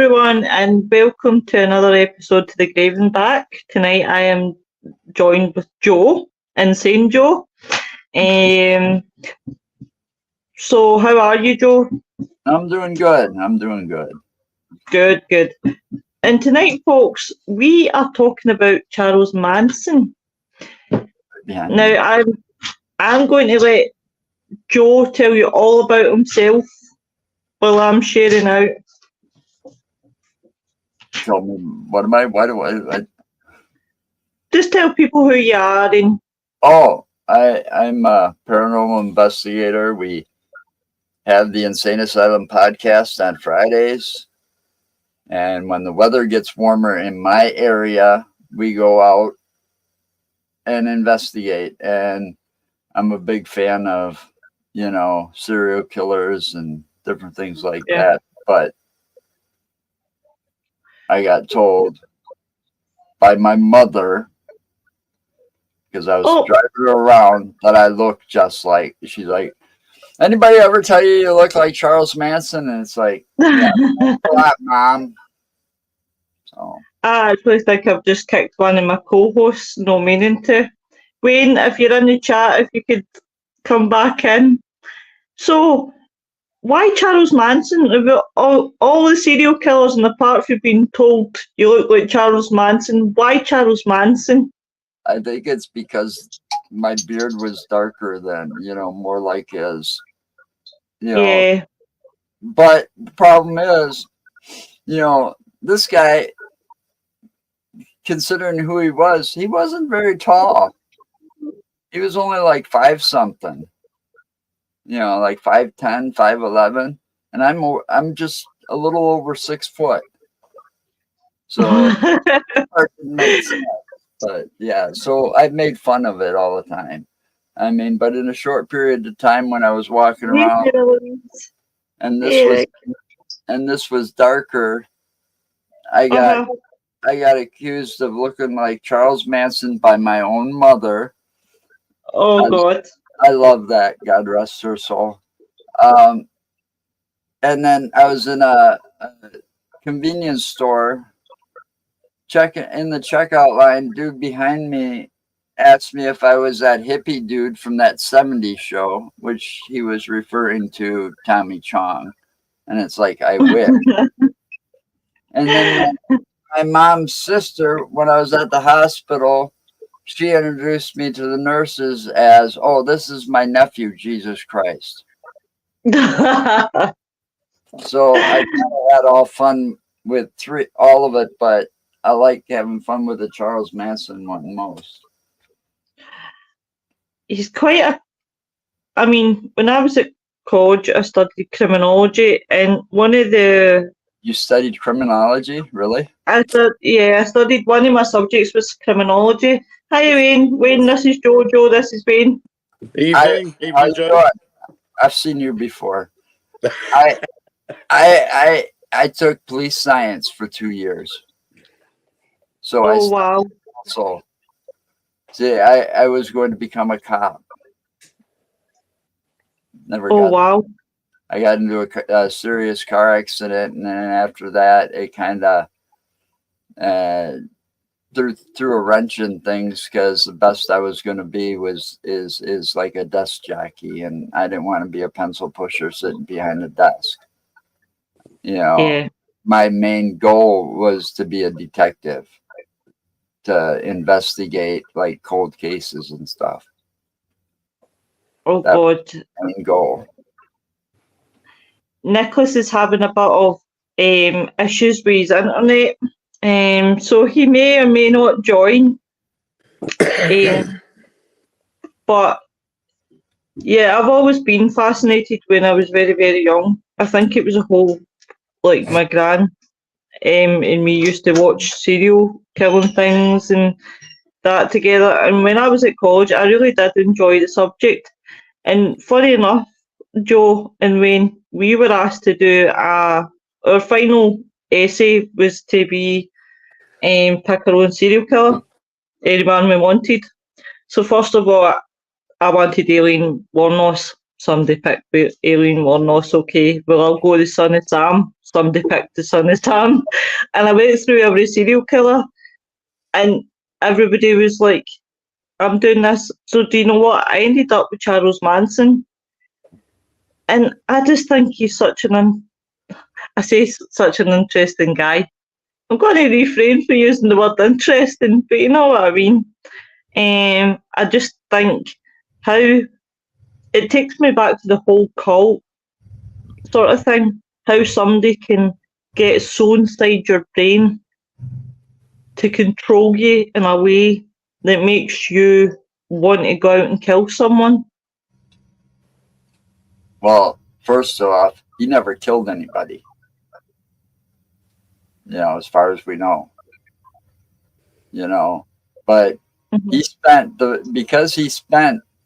everyone, and welcome to another episode to the Grave and Back. Tonight I am joined with Joe, Insane Joe. So how are you, Joe? I'm doing good. Good. And tonight, folks, we are talking about Charles Manson. Yeah. Now, I'm going to let Joe tell you all about himself while I'm sharing out. Tell me, why do I? Just tell people who you are. And I'm a paranormal investigator. We have the Insane Asylum podcast on Fridays. And when the weather gets warmer in my area, we go out and investigate. And I'm a big fan of, serial killers and different things like that. But I got told by my mother, because I was driving around, that I look just like, she's like, anybody ever tell you look like Charles Manson? And it's like, yeah, a lot, Mom. So I actually think I've just kicked one of my co-hosts, no meaning to. Wayne, if you're in the chat, if you could come back in. So, why Charles Manson? All the serial killers in the park have been told you look like Charles Manson. Why Charles Manson? I think it's because my beard was darker than, more like his. Yeah. But the problem is, this guy, considering who he wasn't very tall. He was only like 5-something. Like 5'10", 5'11", and I'm just a little over 6 foot. So it makes sense. But yeah, so I've made fun of it all the time. I mean, but in a short period of time when I was walking around, and this was darker, I got accused of looking like Charles Manson by my own mother. Oh God. I love that. God rest her soul. And then I was in a convenience store, in the checkout line. Dude behind me asked me if I was that hippie dude from that 70s show, which he was referring to Tommy Chong. And it's like, I wish. And then my mom's sister, when I was at the hospital, she introduced me to the nurses as, oh, this is my nephew, Jesus Christ. So I kind of had all fun with all of it, but I like having fun with the Charles Manson one most. He's quite when I was at college, I studied criminology, and one of the... You studied criminology? Really? I studied, one of my subjects was criminology. Hi, Wayne. Wayne, this is Joe. This is Wayne. Evening, Joe. I've seen you before. I took police science for 2 years. So wow. So see, I was going to become a cop. Never got. Wow. I got into a serious car accident, and then after that, it kind of threw a wrench in things, because the best I was going to be is like a desk jockey, and I didn't want to be a pencil pusher sitting behind a desk. Yeah. My main goal was to be a detective, to investigate like cold cases and stuff. Oh that God. Main goal. Nicholas is having a bit of issues with his internet, so he may or may not join. But yeah, I've always been fascinated when I was very, very young. I think it was a whole, like my gran and me used to watch serial killing things and that together. And when I was at college, I really did enjoy the subject. And funny enough, Joe and Wayne, we were asked to do our final essay was to be pick our own serial killer, anyone we wanted. So first of all, I wanted Aileen Wuornos. Somebody picked Aileen Wuornos. Okay, well, I'll go the son of Sam. somebody picked his son his arm. And I went through every serial killer, and everybody was like, I'm doing this. So do you know what? I ended up with Charles Manson. And I just think he's such such an interesting guy. I'm going to refrain from using the word interesting, but you know what I mean. I just think how it takes me back to the whole cult sort of thing. How somebody can get so inside your brain to control you in a way that makes you want to go out and kill someone. Well, first off, he never killed anybody. As far as we know. But he spent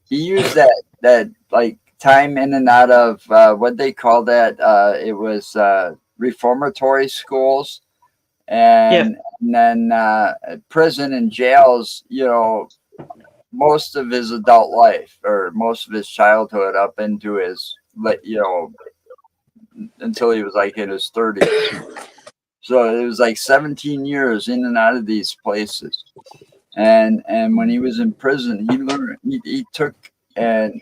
he used that like time in and out of what they call that. It was reformatory schools, and then prison and jails. Most of his adult life, or most of his childhood, up into his until he was like in his 30s. So it was like 17 years in and out of these places. And when he was in prison, he learned, he took and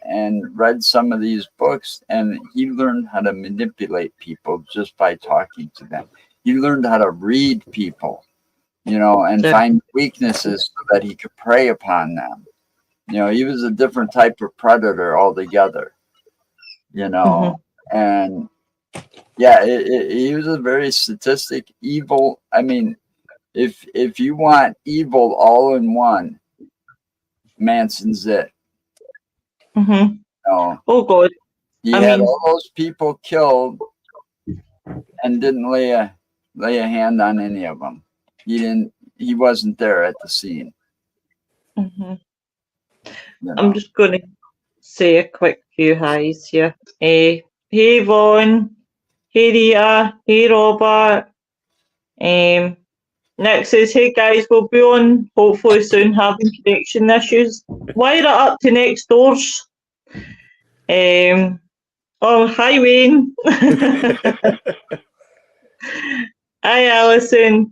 read some of these books, and he learned how to manipulate people just by talking to them. He learned how to read people, and find weaknesses so that he could prey upon them. He was a different type of predator altogether, and yeah, he was a very sadistic, evil. I mean, if you want evil all in one, Manson's it. Oh God! He had all those people killed and didn't lay a hand on any of them. He wasn't there at the scene. I'm just going to say a quick few highs here. Hey Vaughn, hey Rita, hey Robert. Nick says, hey guys, we'll be on hopefully soon, having connection issues. Wire it up to next doors. Oh, hi Wayne. Hi Alison.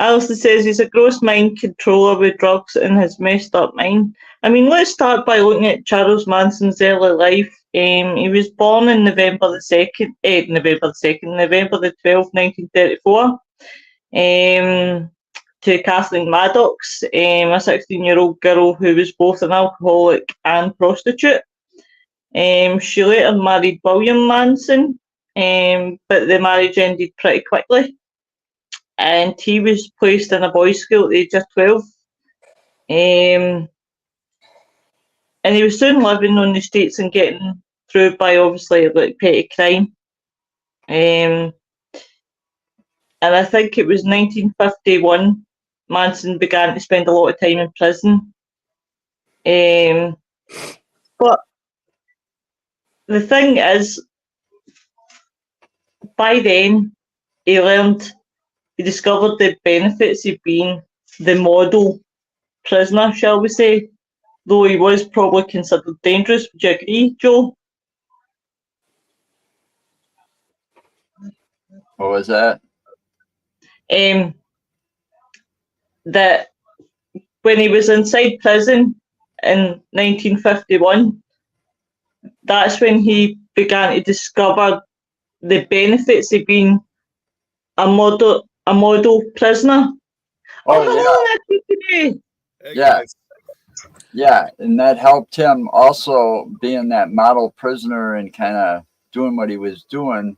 Alison says he's a gross mind controller with drugs in his messed up mind. I mean, let's start by looking at Charles Manson's early life. He was born in November the 12th, 1934, to Kathleen Maddox, a 16-year-old girl who was both an alcoholic and prostitute. She later married William Manson, but the marriage ended pretty quickly, and he was placed in a boys' school at the age of 12. And he was soon living on the streets and getting through by obviously like petty crime. And I think it was 1951 Manson began to spend a lot of time in prison. But the thing is, by then he discovered the benefits of being the model prisoner, shall we say, though he was probably considered dangerous. Would you agree, Joe? What was that? That when he was inside prison in 1951, that's when he began to discover the benefits of being a model prisoner. Oh yeah. Yeah. Yeah, and that helped him also being that model prisoner and kind of doing what he was doing.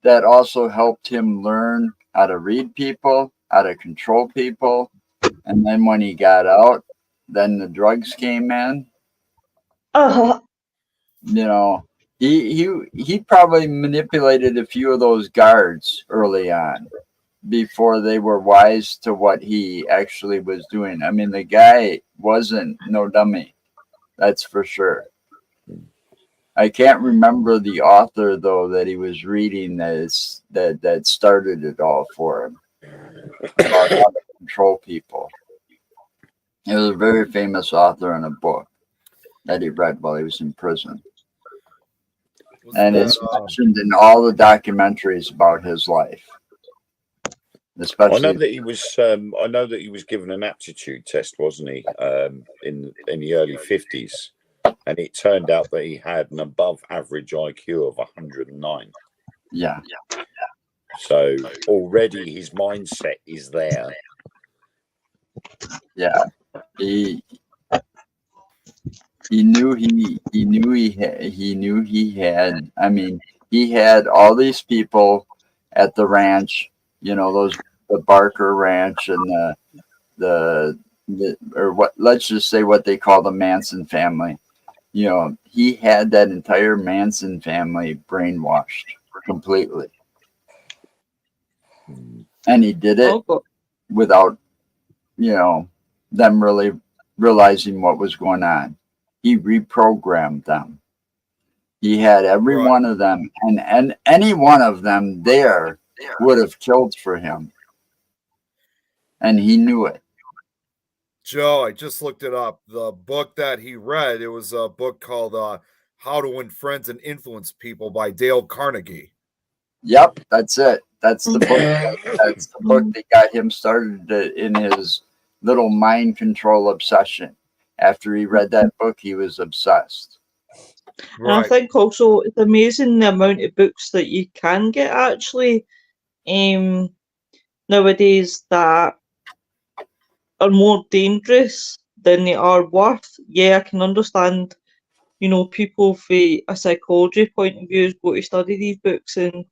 That also helped him learn how to read people, how to control people. And then when he got out, then the drugs came in. He probably manipulated a few of those guards early on before they were wise to what he actually was doing. I mean, the guy wasn't no dummy, that's for sure. I can't remember the author though that he was reading that started it all for him about how to control people. It was a very famous author in a book that he read while he was in prison. And it's mentioned in all the documentaries about his life. Especially, I know that he was. I know that he was given an aptitude test, wasn't he? In the early 50s, and it turned out that he had an above average IQ of 109. yeah. So already his mindset is there. Yeah. He knew he had. I mean, he had all these people at the ranch. You know, the Barker Ranch and the or what? Let's just say what they call the Manson family. You know, he had that entire Manson family brainwashed completely, and he did it without, you know, them really realizing what was going on. He reprogrammed them. He had every one of them, and any one of them there would have killed for him. And he knew it. Joe, I just looked it up. The book that he read, it was a book called How to Win Friends and Influence People by Dale Carnegie. Yep, that's it. That's the book. That's the book that got him started in his little mind control obsession. After he read that book, he was obsessed. And I think also it's amazing the amount of books that you can get actually nowadays that are more dangerous than they are worth. Yeah, I can understand, you know, people from a psychology point of view go to study these books and,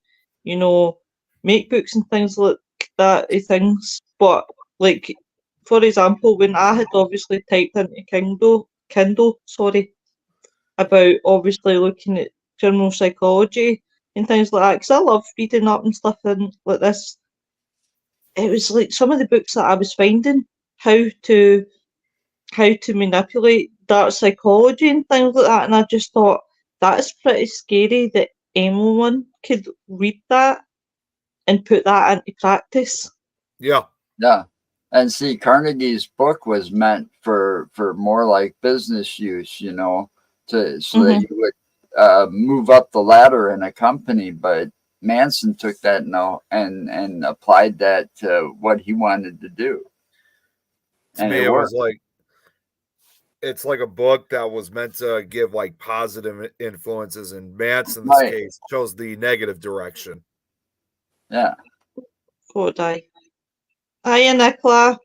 you know, make books and things like that things. But like, for example, when I had obviously typed into Kindle, about obviously looking at criminal psychology and things like that, because I love reading up and stuff and like this. It was like some of the books that I was finding how to manipulate dark psychology and things like that, and I just thought that is pretty scary that anyone could read that and put that into practice. Yeah. And see, Carnegie's book was meant for more like business use, you know, so that you would move up the ladder in a company. But Manson took that and applied that to what he wanted to do. To me, it was like, it's like a book that was meant to give like positive influences, and Manson in this case chose the negative direction. Yeah. Poor guy. Hiya, Nicola.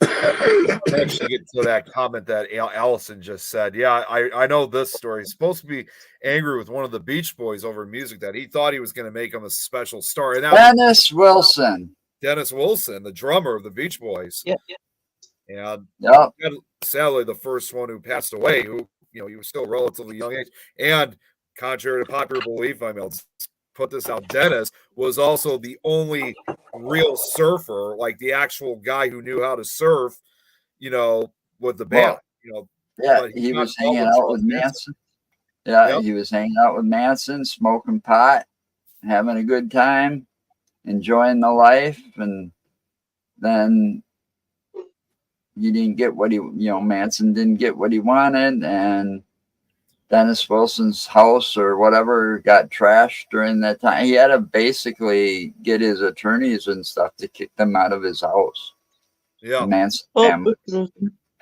Actually, get to that comment that Allison just said. Yeah, I know this story. He's supposed to be angry with one of the Beach Boys over music that he thought he was going to make him a special star. And Dennis Wilson, the drummer of the Beach Boys. Yeah. And yep. Sadly, the first one who passed away, who, you know, he was still relatively young age. And contrary to popular belief, I mean, put this out, Dennis was also the only real surfer, like the actual guy who knew how to surf, you know, with the band. You know, yeah, he was hanging out with Manson. Yeah, he was hanging out with Manson, smoking pot, having a good time, enjoying the life, and then he didn't get what Manson didn't get what he wanted, and Dennis Wilson's house or whatever got trashed during that time. He had to basically get his attorneys and stuff to kick them out of his house. Yeah. Manson family.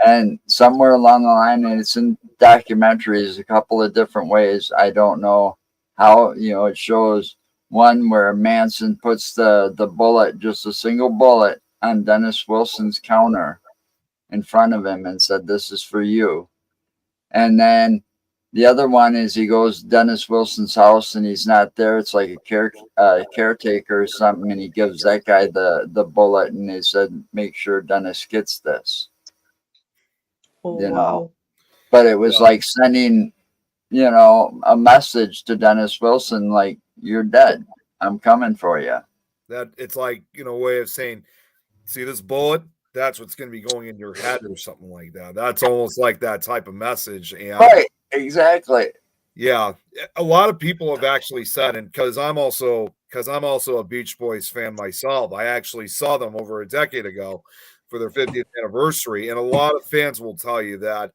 And somewhere along the line, and it's in documentaries a couple of different ways. I don't know how, you know, it shows one where Manson puts the bullet, just a single bullet, on Dennis Wilson's counter in front of him and said, "This is for you." And then the other one is he goes to Dennis Wilson's house and he's not there. It's like a caretaker or something, and he gives that guy the bullet, and they said, "Make sure Dennis gets this." Oh, you know, wow. But it was like sending, you know, a message to Dennis Wilson, like, "You're dead. I'm coming for you." That it's like, you know, a way of saying, see this bullet? That's what's going to be going in your head or something like that. That's almost like that type of message. And right, exactly. Yeah, a lot of people have actually said, and because I'm also a Beach Boys fan myself, I actually saw them over a decade ago for their 50th anniversary, and a lot of fans will tell you that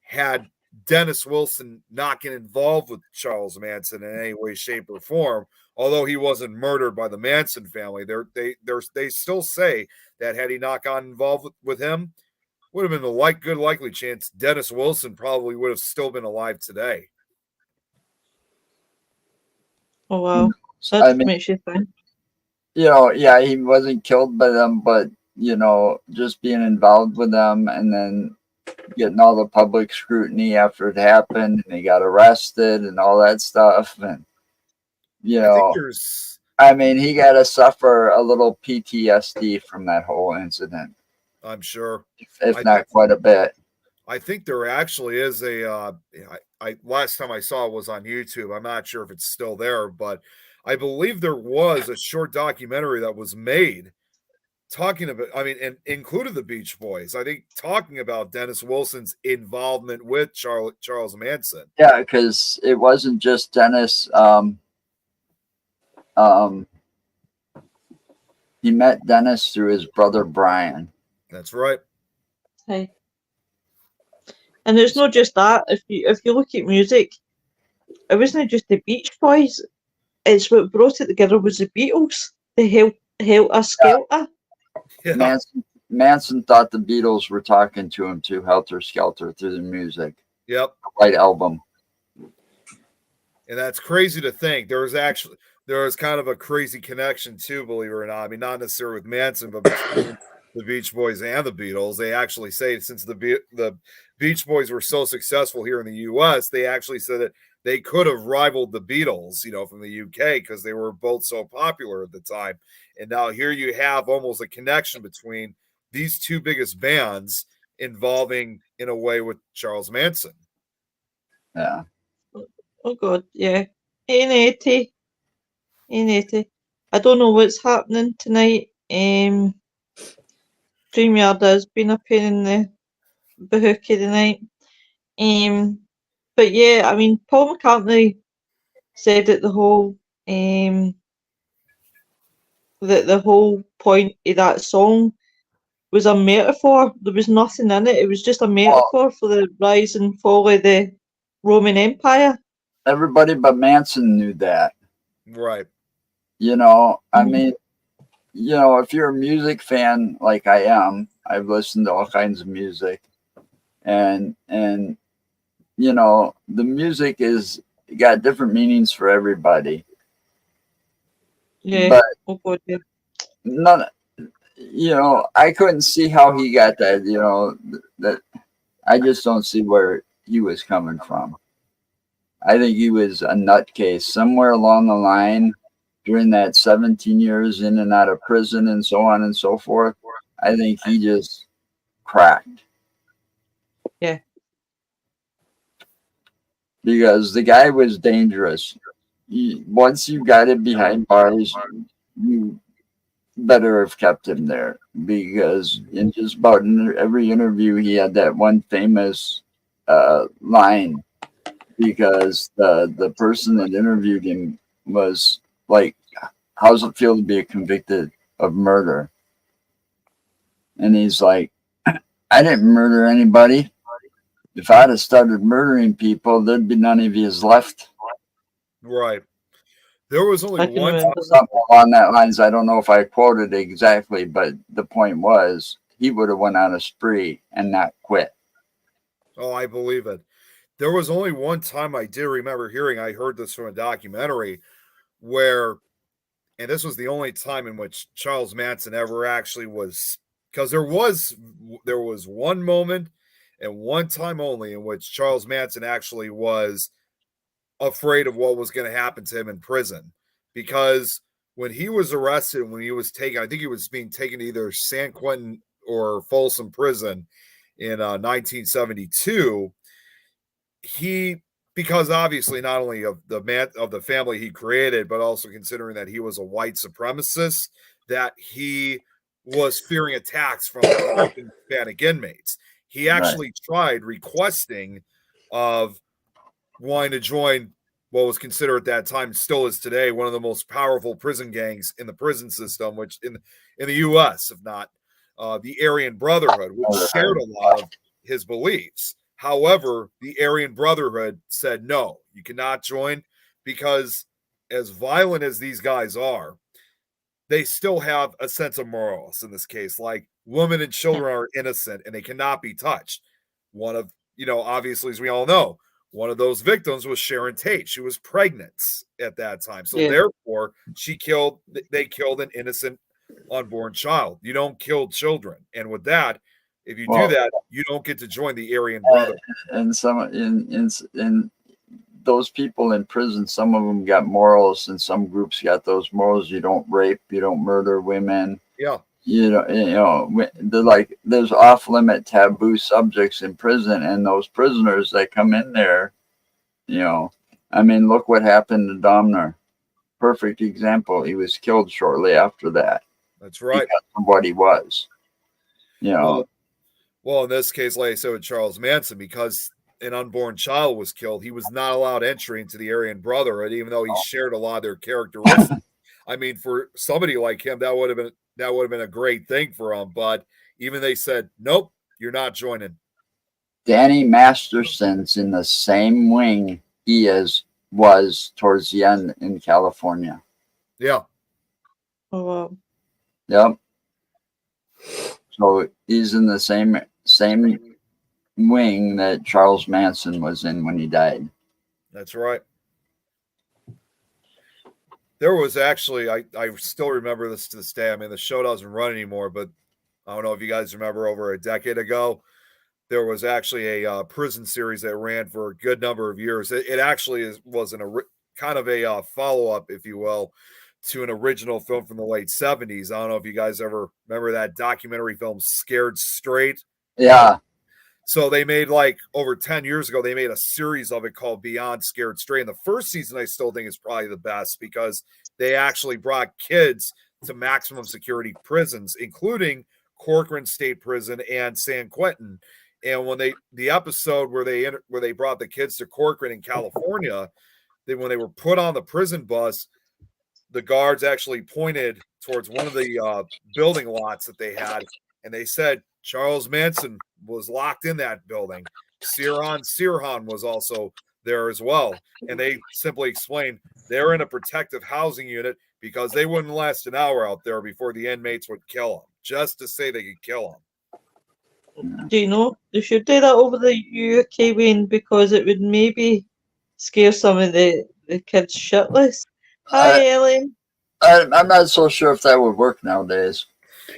had Dennis Wilson not get involved with Charles Manson in any way, shape, or form. Although he wasn't murdered by the Manson family, they still say that had he not gotten involved with him, would have been a good likely chance Dennis Wilson probably would have still been alive today. Oh wow, I that mean, makes you think. yeah, he wasn't killed by them, but just being involved with them and then getting all the public scrutiny after it happened, and he got arrested and all that stuff, and I think there's. I mean, he got to suffer a little PTSD from that whole incident. I'm sure, if not quite a bit. I think there actually is a. I last time I saw it was on YouTube. I'm not sure if it's still there, but I believe there was a short documentary that was made talking about. I mean, and included the Beach Boys. I think talking about Dennis Wilson's involvement with Charles Manson. Yeah, because it wasn't just Dennis. He met Dennis through his brother Brian. That's right. Hey. And it's not just that. If you look at music, it wasn't just the Beach Boys. It's what brought it together was the Beatles. The Helter Skelter. Yeah. Manson thought the Beatles were talking to him too, Helter Skelter, through the music. Yep. The White Album. And that's crazy to think. There was kind of a crazy connection too, believe it or not. I mean, not necessarily with Manson, but between the Beach Boys and the Beatles. They actually say since the Beach Boys were so successful here in the U.S., they actually said that they could have rivaled the Beatles, from the U.K. because they were both so popular at the time. And now here you have almost a connection between these two biggest bands involving, in a way, with Charles Manson. Yeah. Oh God, yeah. 80. I don't know what's happening tonight. StreamYard has been a pain in the bahookie tonight. But yeah, I mean, Paul McCartney said that the whole point of that song was a metaphor. There was nothing in it. It was just a metaphor for the rise and fall of the Roman Empire. Everybody but Manson knew that. Right. I mean, if you're a music fan like I am, I've listened to all kinds of music, and the music is got different meanings for everybody. Yeah. But oh God, yeah. none, I couldn't see how he got that. That I just don't see where he was coming from. I think he was a nutcase somewhere along the line. During that 17 years in and out of prison and so on and so forth, I think he just cracked. Yeah. Because the guy was dangerous. Once you got it behind bars, you better have kept him there. Because in just about every interview, he had that one famous line. Because the person that interviewed him was like, how does it feel to be convicted of murder? And he's like, I didn't murder anybody. If I'd have started murdering people, there'd be none of yous left. Right. There was only one something along that lines. I don't know if I quoted exactly, but the point was he would have went on a spree and not quit. Oh, I believe it. There was only one time I did remember hearing, I heard this from a documentary where, and this was the only time in which Charles Manson ever actually was, because there was one moment and one time only in which Charles Manson actually was afraid of what was going to happen to him in prison. Because when he was arrested, when he was taken, I think he was being taken to either San Quentin or Folsom Prison in 1972, because obviously not only of the family he created, but also considering that he was a white supremacist, that he was fearing attacks from Hispanic inmates. He actually tried requesting of wanting to join what was considered at that time, still is today, one of the most powerful prison gangs in the prison system, which in the U.S., if not the Aryan Brotherhood, which shared a lot of his beliefs. However, the Aryan Brotherhood said, no, you cannot join because as violent as these guys are, they still have a sense of morals in this case. Like women and children are innocent and they cannot be touched. One of, obviously, as we all know, one of those victims was Sharon Tate. She was pregnant at that time. So therefore, they killed an innocent unborn child. You don't kill children. And with that, if you do that, you don't get to join the Aryan Brotherhood. And some in those people in prison, some of them got morals, and some groups got those morals. You don't rape, you don't murder women. Yeah. They're like there's off limit taboo subjects in prison, and those prisoners that come in there, I mean, look what happened to Domner. Perfect example. He was killed shortly after that. That's right. Because of what he was. Well, in this case, like I said with Charles Manson, because an unborn child was killed, he was not allowed entry into the Aryan Brotherhood, even though he shared a lot of their characteristics. I mean, for somebody like him, that would have been a great thing for him. But even they said, nope, you're not joining. Danny Masterson's in the same wing he was towards the end in California. Yeah. Oh wow. Yep. So he's in the same wing that Charles Manson was in when he died. That's right. There was actually, I still remember this to this day. I mean, the show doesn't run anymore, but I don't know if you guys remember over a decade ago, there was actually a prison series that ran for a good number of years. It actually was kind of a follow-up, if you will, to an original film from the late 70s. I don't know if you guys ever remember that documentary film Scared Straight. Yeah. So they made, like, over 10 years ago, they made a series of it called Beyond Scared Straight. And the first season I still think is probably the best because they actually brought kids to maximum security prisons, including Corcoran State Prison and San Quentin. And when the episode where they brought the kids to Corcoran in California, when they were put on the prison bus, the guards actually pointed towards one of the building lots that they had, and they said Charles Manson was locked in that building. Sirhan was also there as well. And they simply explained they're in a protective housing unit because they wouldn't last an hour out there before the inmates would kill them, just to say they could kill them. Do you know, they should do that over the UK, Wayne, because it would maybe scare some of the kids shitless. Hi, Ellen. I'm not so sure if that would work nowadays.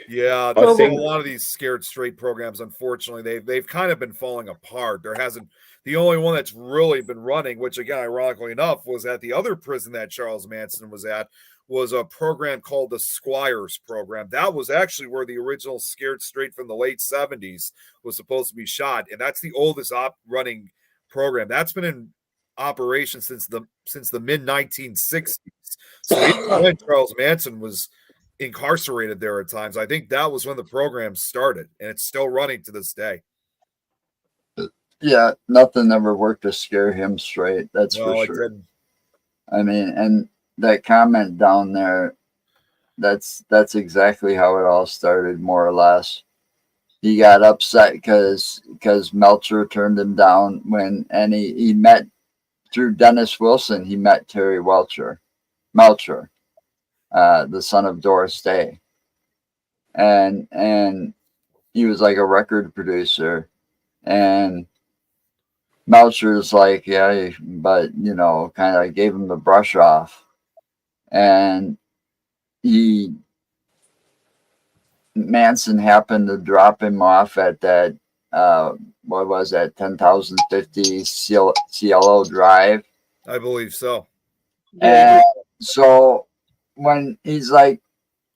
Yeah, I think a lot of these Scared Straight programs, unfortunately, they've kind of been falling apart. The only one that's really been running, which again, ironically enough, was at the other prison that Charles Manson was at, was a program called the Squires program. That was actually where the original Scared Straight from the late 70s was supposed to be shot, and that's the oldest running program. That's been in operation since the mid 1960s. So even when Charles Manson was incarcerated there at times, I think that was when the program started, and it's still running to this day. Yeah, nothing ever worked to scare him straight. That's for sure. I mean, and that comment down there, that's exactly how it all started, more or less. He got upset because Melcher turned him down and he met through Dennis Wilson. He met Terry Melcher, the son of Doris Day, and he was like a record producer, and Melcher's like, yeah, but kind of gave him the brush off, and Manson happened to drop him off at that, what was that, 10,050 Cielo Drive? I believe so. And so when he's like,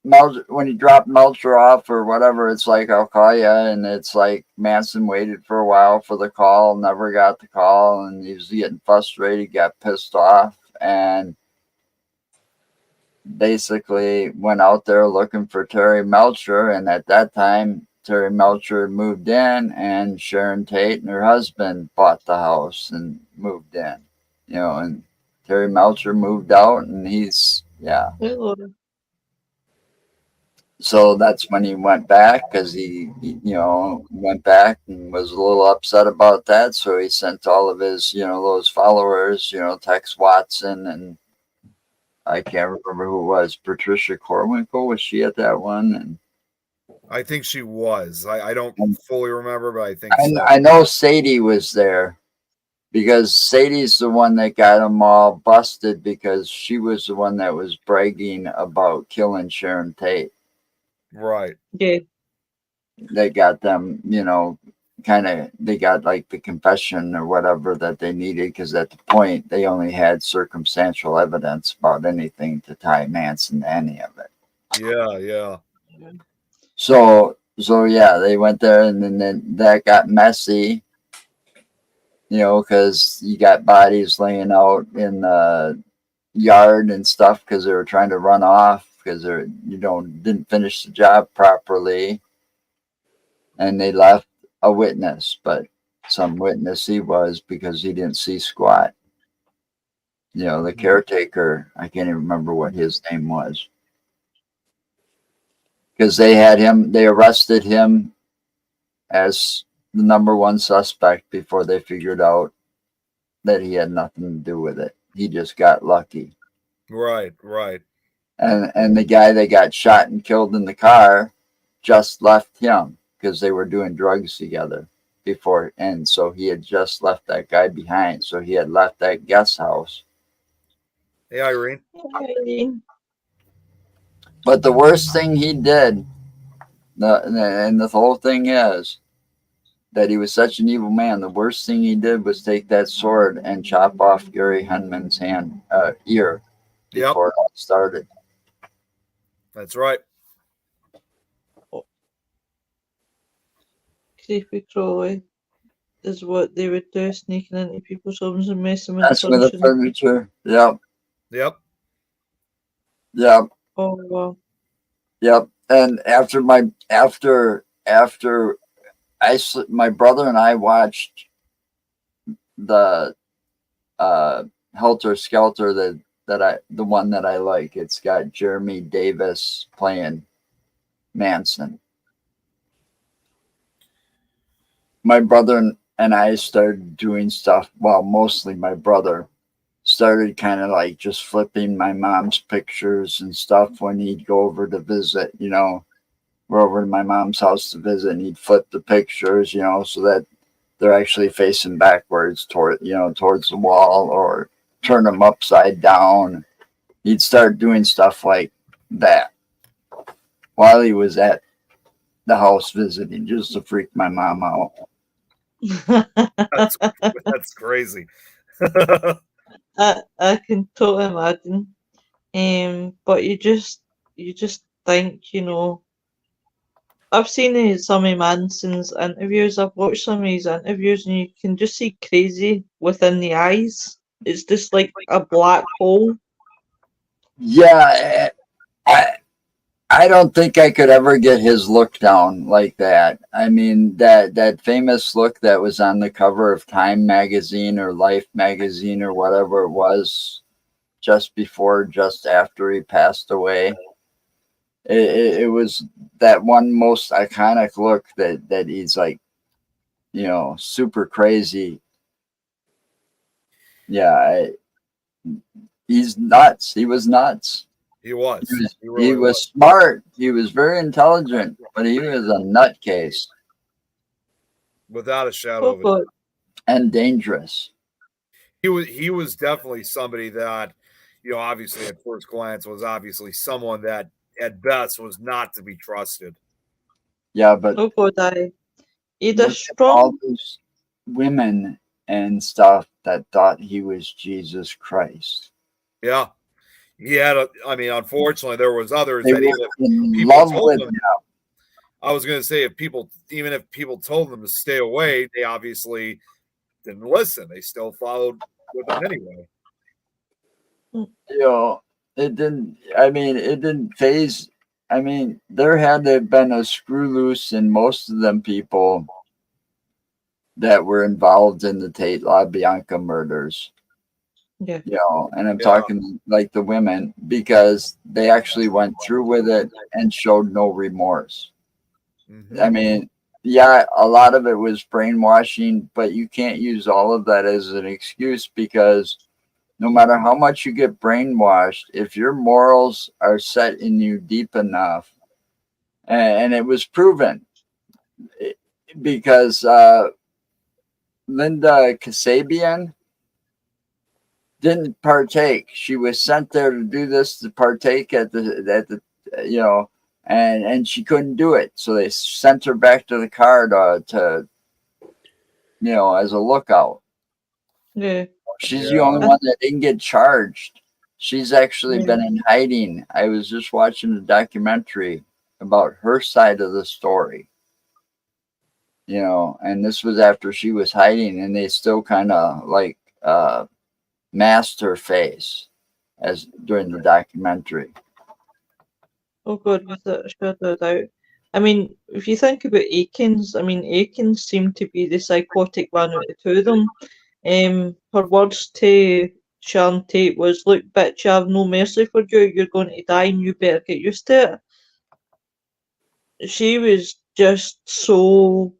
when he dropped Melcher off or whatever, it's like, I'll call you. And it's like Manson waited for a while for the call, never got the call. And he was getting frustrated, got pissed off, and basically went out there looking for Terry Melcher. And at that time, Terry Melcher moved in, and Sharon Tate and her husband bought the house and moved in, and Terry Melcher moved out, and he's, yeah. so that's when he went back, because went back and was a little upset about that. So he sent all of his, those followers, Tex Watson, and I can't remember who it was. Patricia Corwinkle, was she at that one? And I think she was. I don't And- fully remember, but I think so. I know Sadie was there, because Sadie's the one that got them all busted, because she was the one that was bragging about killing Sharon Tate. Right. Yeah. They got them, they got like the confession or whatever that they needed, because at the point they only had circumstantial evidence about anything to tie Manson to any of it. Yeah, yeah. So yeah, they went there, and then that got messy, because you got bodies laying out in the yard and stuff, because they were trying to run off, because they didn't finish the job properly, and they left a witness, but some witness he was, because he didn't see squat. The caretaker, I can't even remember what his name was, because they arrested him as the number one suspect before they figured out that he had nothing to do with it. He just got lucky. Right, right. And the guy that got shot and killed in the car just left him, because they were doing drugs together before, and so he had just left that guy behind. So he had left that guest house. Hey, Irene. But the worst thing he did, and the whole thing is that he was such an evil man. The worst thing he did was take that sword and chop off Gary Hunman's ear before it all started. That's right. Creepy crawly is what they would do, sneaking into people's homes and messing with That's with the furniture. Yep. Yep. Yep. Oh wow. Yep. And my brother and I watched the Helter Skelter, the one that I like. It's got Jeremy Davis playing Manson. My brother and I started doing stuff. Well, mostly my brother started kind of like just flipping my mom's pictures and stuff when he'd go over to visit. We're over to my mom's house to visit, and he'd flip the pictures, so that they're actually facing backwards towards the wall, or turn them upside down. He'd start doing stuff like that while he was at the house visiting, just to freak my mom out. That's crazy. I can totally imagine. But you just think, I've seen some of Manson's interviews, I've watched some of his interviews, and you can just see crazy within the eyes. It's just like a black hole. Yeah, I don't think I could ever get his look down like that. I mean, that famous look that was on the cover of Time magazine or Life magazine or whatever it was, just after he passed away. It was that one most iconic look that he's like, super crazy. Yeah, he's nuts. He was nuts. He was. He was smart. He was very intelligent, but he was a nutcase. Without a shadow of a doubt. And dangerous. He was definitely somebody that, obviously at first glance was obviously someone that at best was not to be trusted. Yeah, but either all those women and stuff that thought he was Jesus Christ. Yeah. He had unfortunately there was others they that were in love with him. I was going to say, even if people told them to stay away, they obviously didn't listen. They still followed with them anyway. It didn't phase. There had to have been a screw loose in most of them people that were involved in the Tate LaBianca murders. Yeah. You know, and I'm Yeah. talking like the women, because they actually went through with it and showed no remorse. Mhm. I mean, yeah, a lot of it was brainwashing, but you can't use all of that as an excuse, because no matter how much you get brainwashed, if your morals are set in you deep enough, and it was proven, because Linda Kasabian didn't partake. She was sent there to do this, to partake at the you know, and she couldn't do it. So they sent her back to the car to you know, as a lookout. Yeah. She's the Yeah. only one that didn't get charged. She's actually Yeah. been in hiding. I was just watching a documentary about her side of the story. You know, and this was after she was hiding, and they still kind of like masked her face as during the documentary. Oh God, without a doubt. I mean, if you think about Aikens, I mean, Aikens seemed to be the psychotic one out of the two of them. Her words to Sharon Tate was, "Look, bitch, I have no mercy for you. You're going to die, and you better get used to it." She was just so.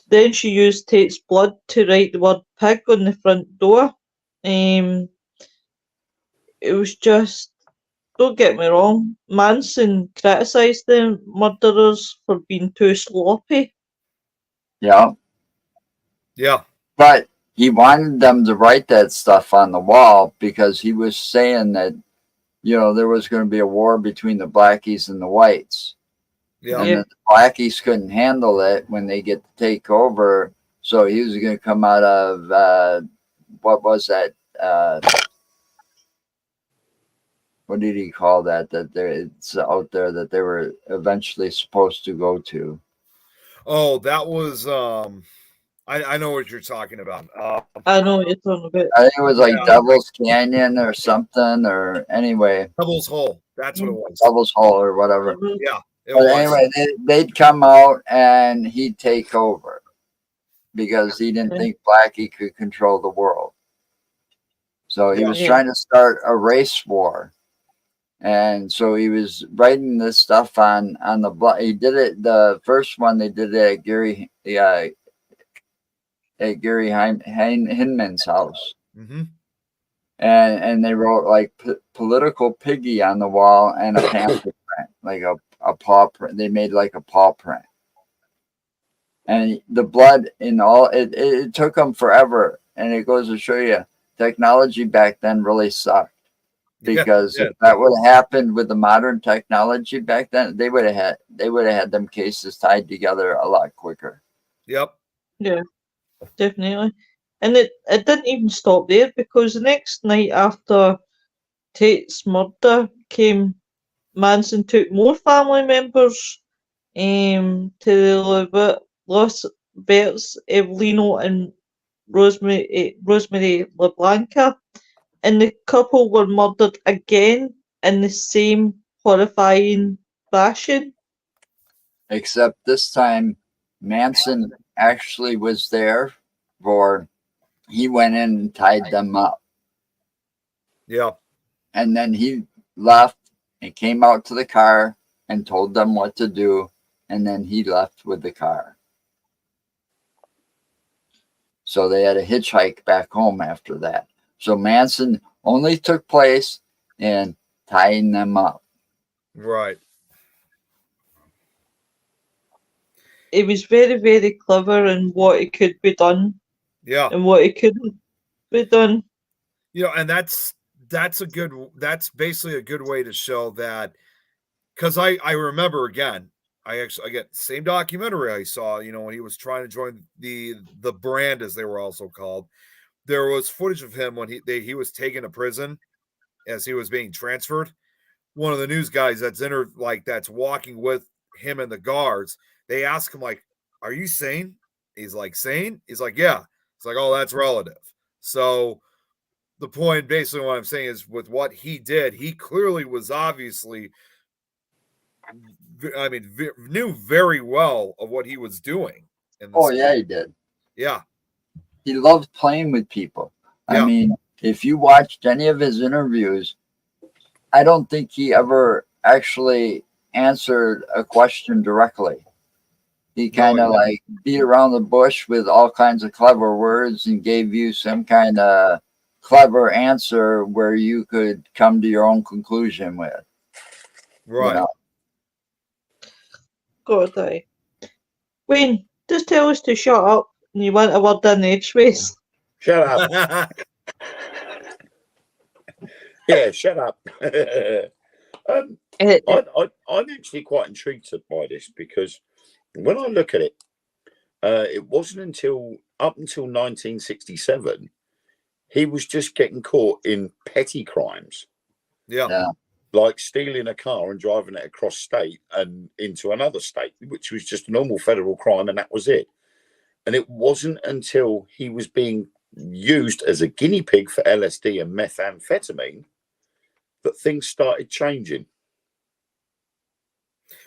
Then she used Tate's blood to write the word pig on the front door. It was just. Don't get me wrong, Manson criticised the murderers for being too sloppy. Yeah, Yeah. but he wanted them to write that stuff on the wall, because he was saying that, you know, there was going to be a war between the blackies and the whites. Yeah. And Yeah. the blackies couldn't handle it when they get to take over. So he was going to come out of what was that? What did he call that? That there, it's out there that they were eventually supposed to go to. Oh, that was I know what you're talking about. I know what you're talking about. I think it was like Yeah. Devil's Canyon or something, or anyway, Devil's Hole. That's what it was. Devil's Hole or whatever. Yeah, it But was. anyway, they'd come out and he'd take over, because he didn't think Blackie could control the world. So he Yeah. was Yeah. trying to start a race war. And so he was writing this stuff on the block. He did it. The first one they did it at Gary Hinman's house, Mm-hmm. and they wrote like political piggy on the wall and a pamphlet print, like a paw print. They made like a paw print, and the blood in all it took them forever. And it goes to show you, technology back then really sucked. Because Yeah. if that would have happened with the modern technology back then, they would have had them cases tied together a lot quicker. Yep. Yeah, definitely. And it didn't even stop there, because the next night after Tate's murder came, Manson took more family members to the Los Berts, Evelino and Rosemary LeBlanca, and the couple were murdered again in the same horrifying fashion. Except this time, Manson actually was there, for he went in and tied them up, Yeah. and then he left and came out to the car and told them what to do, and then he left with the car. So they had a hitchhike back home after that. So Manson only took place in tying them up. Right. It was very, very clever in what it could be done Yeah. and what it couldn't be done. You know, and that's basically a good way to show that, because I remember, again, I get the same documentary I saw, you know, when he was trying to join the brand, as they were also called. There was footage of him when he was taken to prison as he was being transferred. One of the news guys that's walking with him and the guards, they ask him, like, "Are you sane?" He's like, "Sane?" He's like, "Yeah." It's like, "Oh, that's relative." So the point, basically, what I'm saying is, with what he did, he clearly was obviously, I mean, knew very well of what he was doing. Oh yeah, he did. Yeah. He loved playing with people. I Yeah. mean, if you watched any of his interviews, I don't think he ever actually answered a question directly. He kind of like beat around the bush with all kinds of clever words and gave you some kind of clever answer where you could come to your own conclusion with. Right. You know? God, aye. Wayne, just tell us to shut up and you want a word in edgeways. Shut up. Yeah, shut up. I'm actually quite intrigued by this because when I look at it, it wasn't up until 1967 he was just getting caught in petty crimes. Yeah. Like stealing a car and driving it across state and into another state, which was just a normal federal crime, and that was it. And it wasn't until he was being used as a guinea pig for LSD and methamphetamine that things started changing.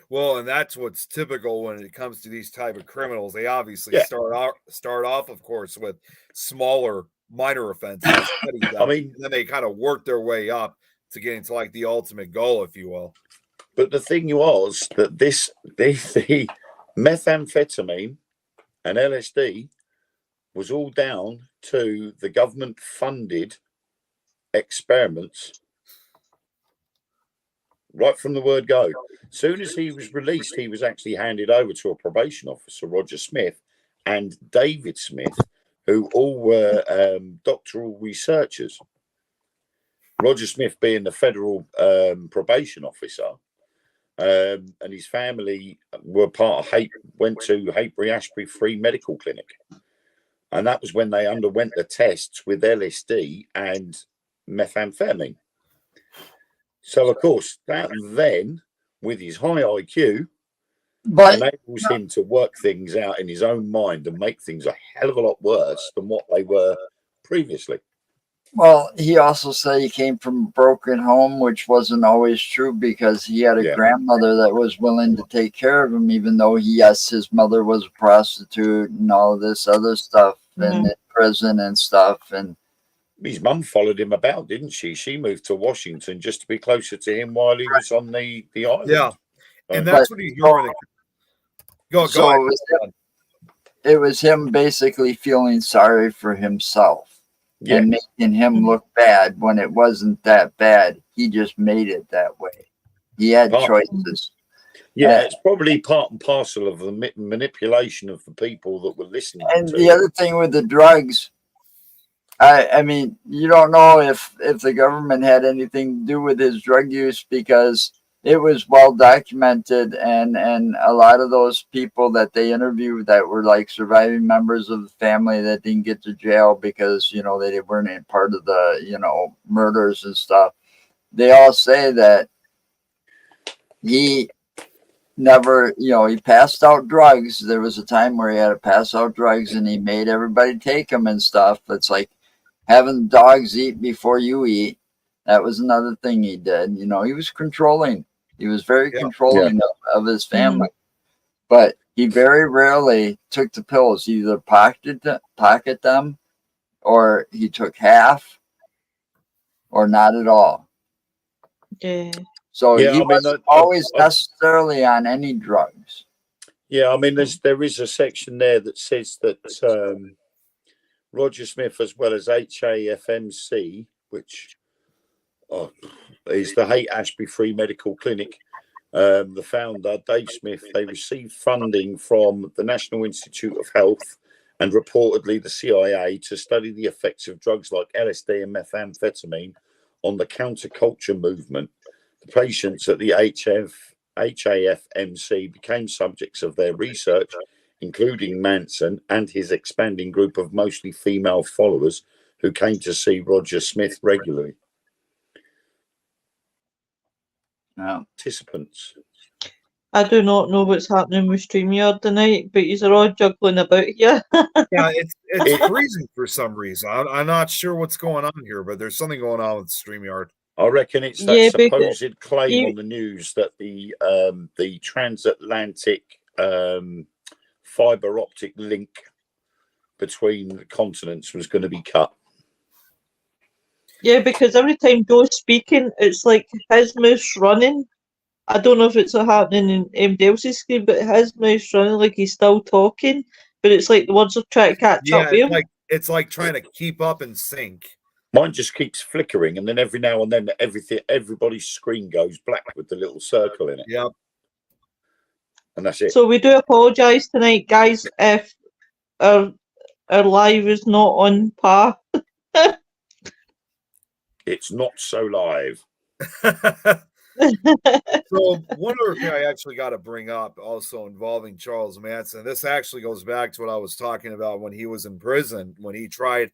Well, and that's what's typical when it comes to these type of criminals. They obviously start off, of course, with smaller, minor offenses. I mean, and then they kind of work their way up to getting to like the ultimate goal, if you will. But the thing was that the methamphetamine and LSD was all down to the government-funded experiments right from the word go. Soon as he was released, he was actually handed over to a probation officer, Roger Smith, and David Smith, who all were doctoral researchers. Roger Smith being the federal probation officer, and his family were part of went to Haighbury Free Medical Clinic. And that was when they underwent the tests with LSD and methamphetamine. So, of course, that then, with his high IQ, enables him to work things out in his own mind and make things a hell of a lot worse than what they were previously. Well, he also said he came from a broken home, which wasn't always true because he had a grandmother that was willing to take care of him, even though his mother was a prostitute and all of this other stuff and in prison and stuff. And his mum followed him about, didn't she? She moved to Washington just to be closer to him while he was on the island. Yeah, and that's what you hear. Go ahead. It was him basically feeling sorry for himself. Yes. And making him look bad when it wasn't that bad. He just made it that way. He had choices. Yeah, it's probably part and parcel of the manipulation of the people that were listening. And the other thing with the drugs, I mean, you don't know if the government had anything to do with his drug use because it was well documented, and a lot of those people that they interviewed that were like surviving members of the family that didn't get to jail because they weren't part of the murders and stuff, they all say that he never he passed out drugs. There was a time where he had to pass out drugs and he made everybody take them and stuff. It's like having dogs eat before you eat. That was another thing he did. He was controlling. He was very controlling of his family, but he very rarely took the pills. He either pocket them, or he took half, or not at all. Yeah. So he wasn't always necessarily on any drugs. Yeah, I mean, there is a section there that says that Roger Smith, as well as HAFMC, which is the Haight-Ashbury Free Medical Clinic, the founder, Dave Smith, they received funding from the National Institute of Health and reportedly the CIA to study the effects of drugs like LSD and methamphetamine on the counterculture movement. The patients at the HAFMC became subjects of their research, including Manson and his expanding group of mostly female followers who came to see Roger Smith regularly. Participants. I do not know what's happening with StreamYard tonight, but you're all juggling about here. Yeah, it's freezing for some reason. I'm not sure what's going on here, but there's something going on with StreamYard. I reckon it's that supposed claim on the news that the transatlantic fiber optic link between the continents was going to be cut. Yeah, because every time Joe's speaking, it's like his mouth's running. I don't know if it's happening in anybody else's screen, but his mouth's running like he's still talking, but it's like the words are trying to catch Yeah, up with him. it's like trying to keep up and sync. Mine just keeps flickering, and then every now and then everybody's screen goes black with the little circle in it, Yep. and that's it. So we do apologise tonight, guys, if our live is not on par. It's not so live. So one other thing I actually got to bring up also involving Charles Manson, this actually goes back to what I was talking about when he was in prison, when he tried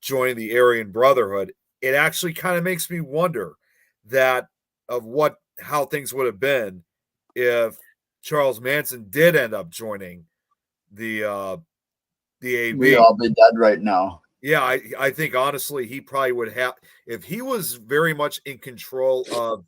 joining the Aryan Brotherhood. It actually kind of makes me wonder how things would have been if Charles Manson did end up joining the AB. We'd all be dead right now. Yeah, I think honestly he probably would have, if he was very much in control of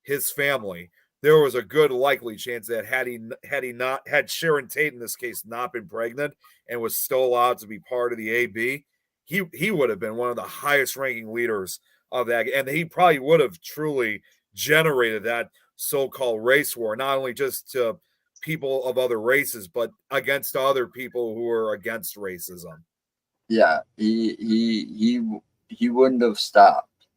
his family, there was a good likely chance that had Sharon Tate in this case not been pregnant and was still allowed to be part of the AB, he would have been one of the highest ranking leaders of that, and he probably would have truly generated that so-called race war, not only just to people of other races, but against other people who are against racism. Yeah, he wouldn't have stopped.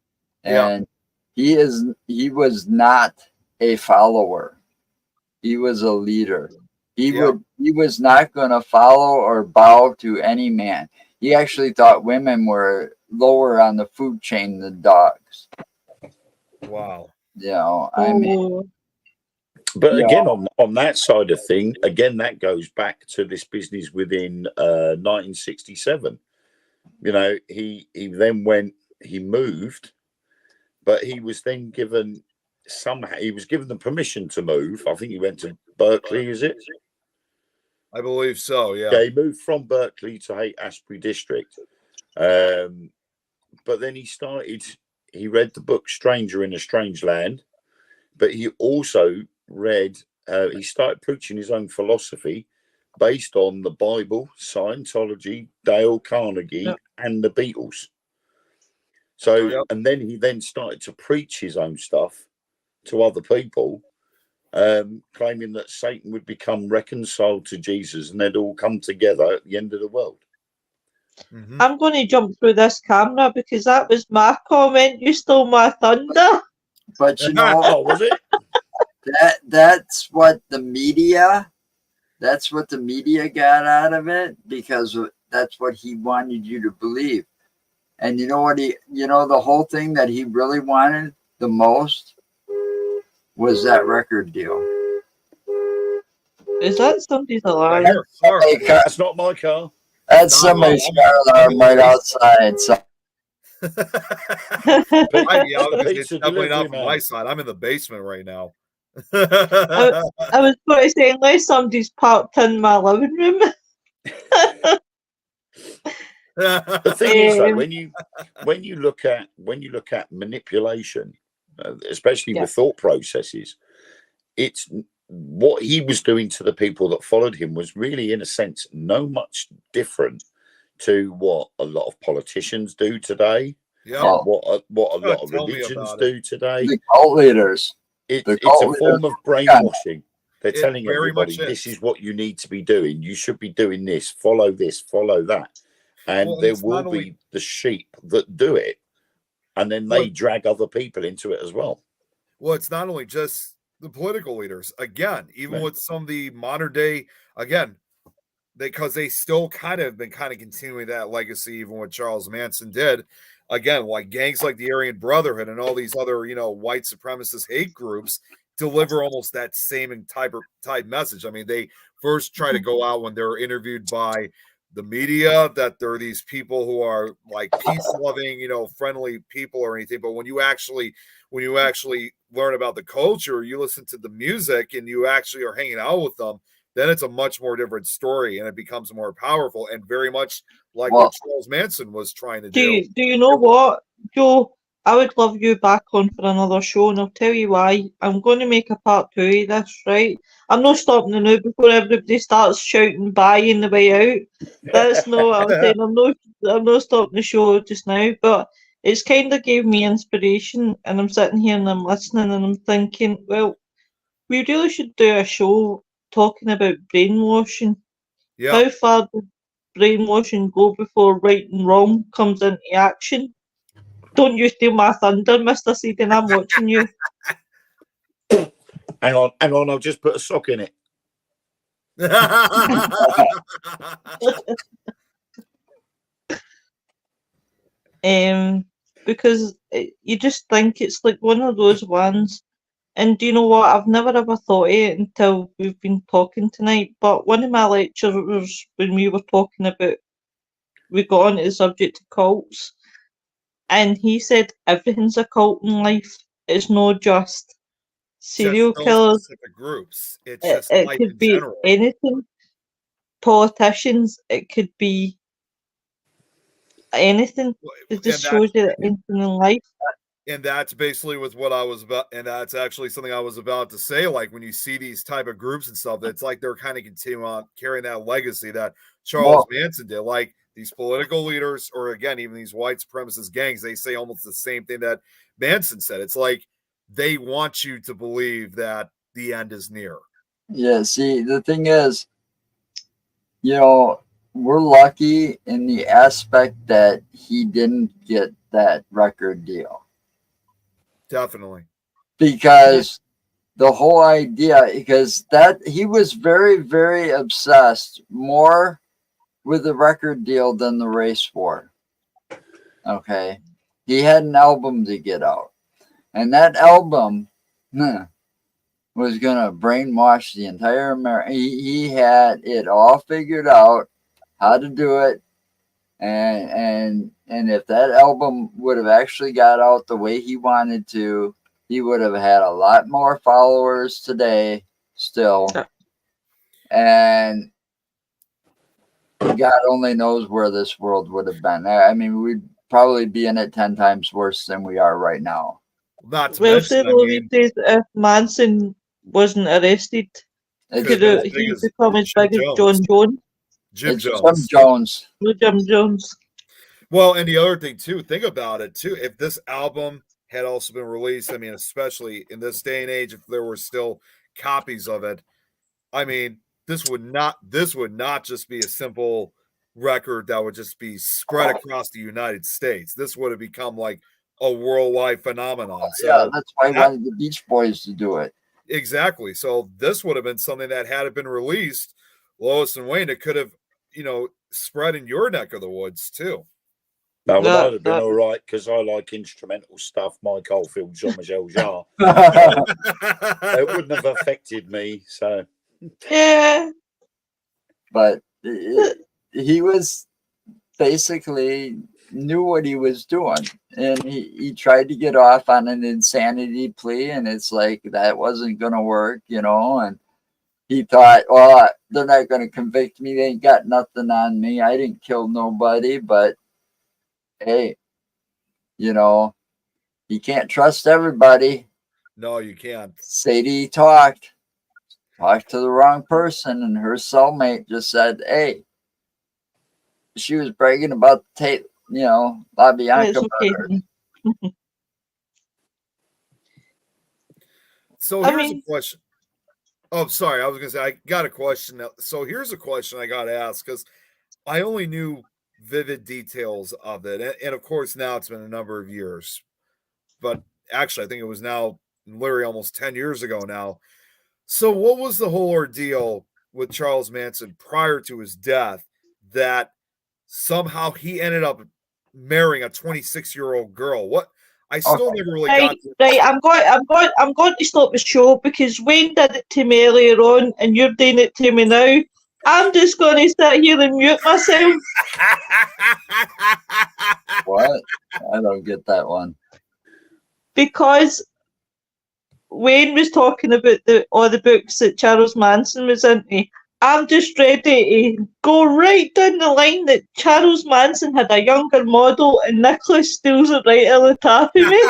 And Yeah. he was not a follower. He was a leader. He was not going to follow or bow to any man. He actually thought women were lower on the food chain than dogs. Wow. You know, I mean, But Yeah. again, on that side of thing, again, that goes back to this business within 1967. You know, he then he moved, but he was then given the permission to move. I think he went to Berkeley, is it? I believe so, yeah. Yeah, he moved from Berkeley to Haight-Ashbury district. But then he read the book Stranger in a Strange Land, but he also he started preaching his own philosophy based on the Bible, Scientology, Dale Carnegie, and the Beatles. So, and then he started to preach his own stuff to other people, claiming that Satan would become reconciled to Jesus and they'd all come together at the end of the world. Mm-hmm. I'm going to jump through this camera because that was my comment. You stole my thunder. But you know, oh, was it? That's what the media got out of it, because that's what he wanted you to believe. And you know what the whole thing that he really wanted the most was that record deal. Is that somebody's alarm? That's not my car. That's somebody's car alarm right outside. So. It's definitely not from my side. I'm in the basement right now. I was going to say, unless somebody's parked in my living room. The thing is, though, when you look at manipulation, especially with thought processes, it's what he was doing to the people that followed him was really, in a sense, no much different to what a lot of politicians do today. Yeah, what a lot of religions do today. The cult leaders. It's a form of brainwashing. They're telling everybody this is what you need to be doing. You should be doing this, follow that. And there will be the sheep that do it. And then they drag other people into it as well. Well, it's not only just the political leaders. Again, even with some of the modern day, because they still been continuing that legacy, even what Charles Manson did. Again, like gangs like the Aryan Brotherhood and all these other, white supremacist hate groups deliver almost that same type message. I mean, they first try to go out when they're interviewed by the media that there are these people who are like peace-loving, friendly people or anything. But when you actually learn about the culture, you listen to the music, and you actually are hanging out with them, then it's a much more different story, and it becomes more powerful and very much like what Charles Manson was trying to do. Do you know what, Joe? I would love you back on for another show, and I'll tell you why. I'm going to make a part 2 of this, right? I'm not stopping the now before everybody starts shouting bye on the way out. That's not what I'm saying. I'm not stopping the show just now. But it's kind of gave me inspiration, and I'm sitting here and I'm listening and I'm thinking, well, we really should do a show talking about brainwashing. Yeah. How far does brainwashing go before right and wrong comes into action? Don't you steal my thunder, Mr. Seedon, I'm watching you. Hang on, I'll just put a sock in it. Because you just think it's like one of those ones. And do you know what? I've never ever thought of it until we've been talking tonight. But one of my lecturers, when we were talking about, we got onto the subject of cults, and he said everything's a cult in life. It's not just serial Just no killers. specific groups. It's It, just it life could in be general. anything. Politicians. It could be anything. It just shows you that anything in life. And that's basically with what I was about, and that's actually something I was about to say. Like when you see these type of groups and stuff, it's like they're kind of continuing on carrying that legacy that Charles Manson did. Like these political leaders, or again, even these white supremacist gangs, they say almost the same thing that Manson said. It's like they want you to believe that the end is near. Yeah, see, the thing is, you know, we're lucky in the aspect that he didn't get that record deal. Definitely. Because the whole idea, because that he was very, very obsessed more with the record deal than the race war. Okay. He had an album to get out. And that album was going to brainwash the entire America. He had it all figured out how to do it. And if that album would have actually got out the way he wanted to, he would have had a lot more followers today still. And God only knows where this world would have been. I mean, we'd probably be in it 10 times worse than we are right now. Not to Well, mention, say Louis says if Manson wasn't arrested, could he become as big as John Jones? Jim Jones. No, Jim Jones. Well, and the other thing too, think about it too. If this album had also been released, I mean, especially in this day and age, if there were still copies of it, I mean, this would not just be a simple record that would just be spread across the United States. This would have become like a worldwide phenomenon. So yeah, that's why I wanted the Beach Boys to do it. Exactly. So this would have been something that had it been released, Lois and Wayne, it could have, spread in your neck of the woods too. That would have been all right because I like instrumental stuff. Mike Oldfield, Jean-Michel Jarre. It wouldn't have affected me. So yeah, but he was basically knew what he was doing, and he tried to get off on an insanity plea, and it's like that wasn't gonna work, and he thought, well, they're not gonna convict me, they ain't got nothing on me, I didn't kill nobody. But hey, you can't trust everybody. No, you can't. Sadie talked to the wrong person, and her cellmate just said, hey, she was bragging about the tape, LaBianca murder. So here's a question. Oh, sorry. I was going to say, I got a question. So here's a question I got to ask because I only knew vivid details of it. And of course, now it's been a number of years. But actually, I think it was now literally almost 10 years ago now. So what was the whole ordeal with Charles Manson prior to his death that somehow he ended up marrying a 26-year-old girl? What? I still never really got to Right, I'm going to stop the show because Wayne did it to me earlier on and you're doing it to me now. I'm just going to sit here and mute myself. What? I don't get that one. Because Wayne was talking about all the books that Charles Manson was into. I'm just ready to go right down the line that Charles Manson had a younger model and Nicholas steals it right at the top of me.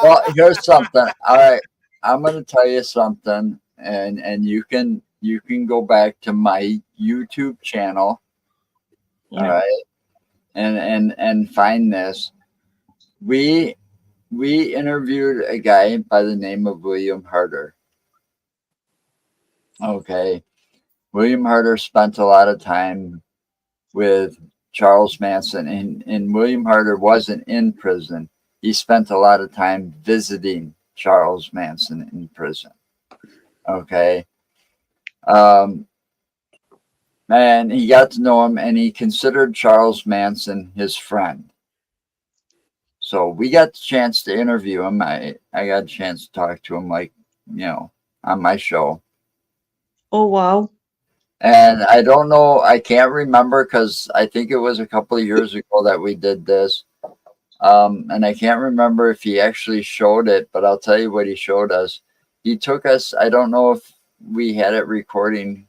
Well, here's something. All right, I'm going to tell you something, and you can go back to my YouTube channel. All right, and find this. we interviewed a guy by the name of William Harder. Okay. William Harder spent a lot of time with Charles Manson, and William Harder wasn't in prison. He spent a lot of time visiting Charles Manson in prison. Okay. And he got to know him, and he considered Charles Manson his friend. So we got the chance to interview him. I got a chance to talk to him, like, on my show. Oh, wow. And I don't know, I can't remember because I think it was a couple of years ago that we did this. And I can't remember if he actually showed it, but I'll tell you what he showed us. He took us, I don't know if we had it recording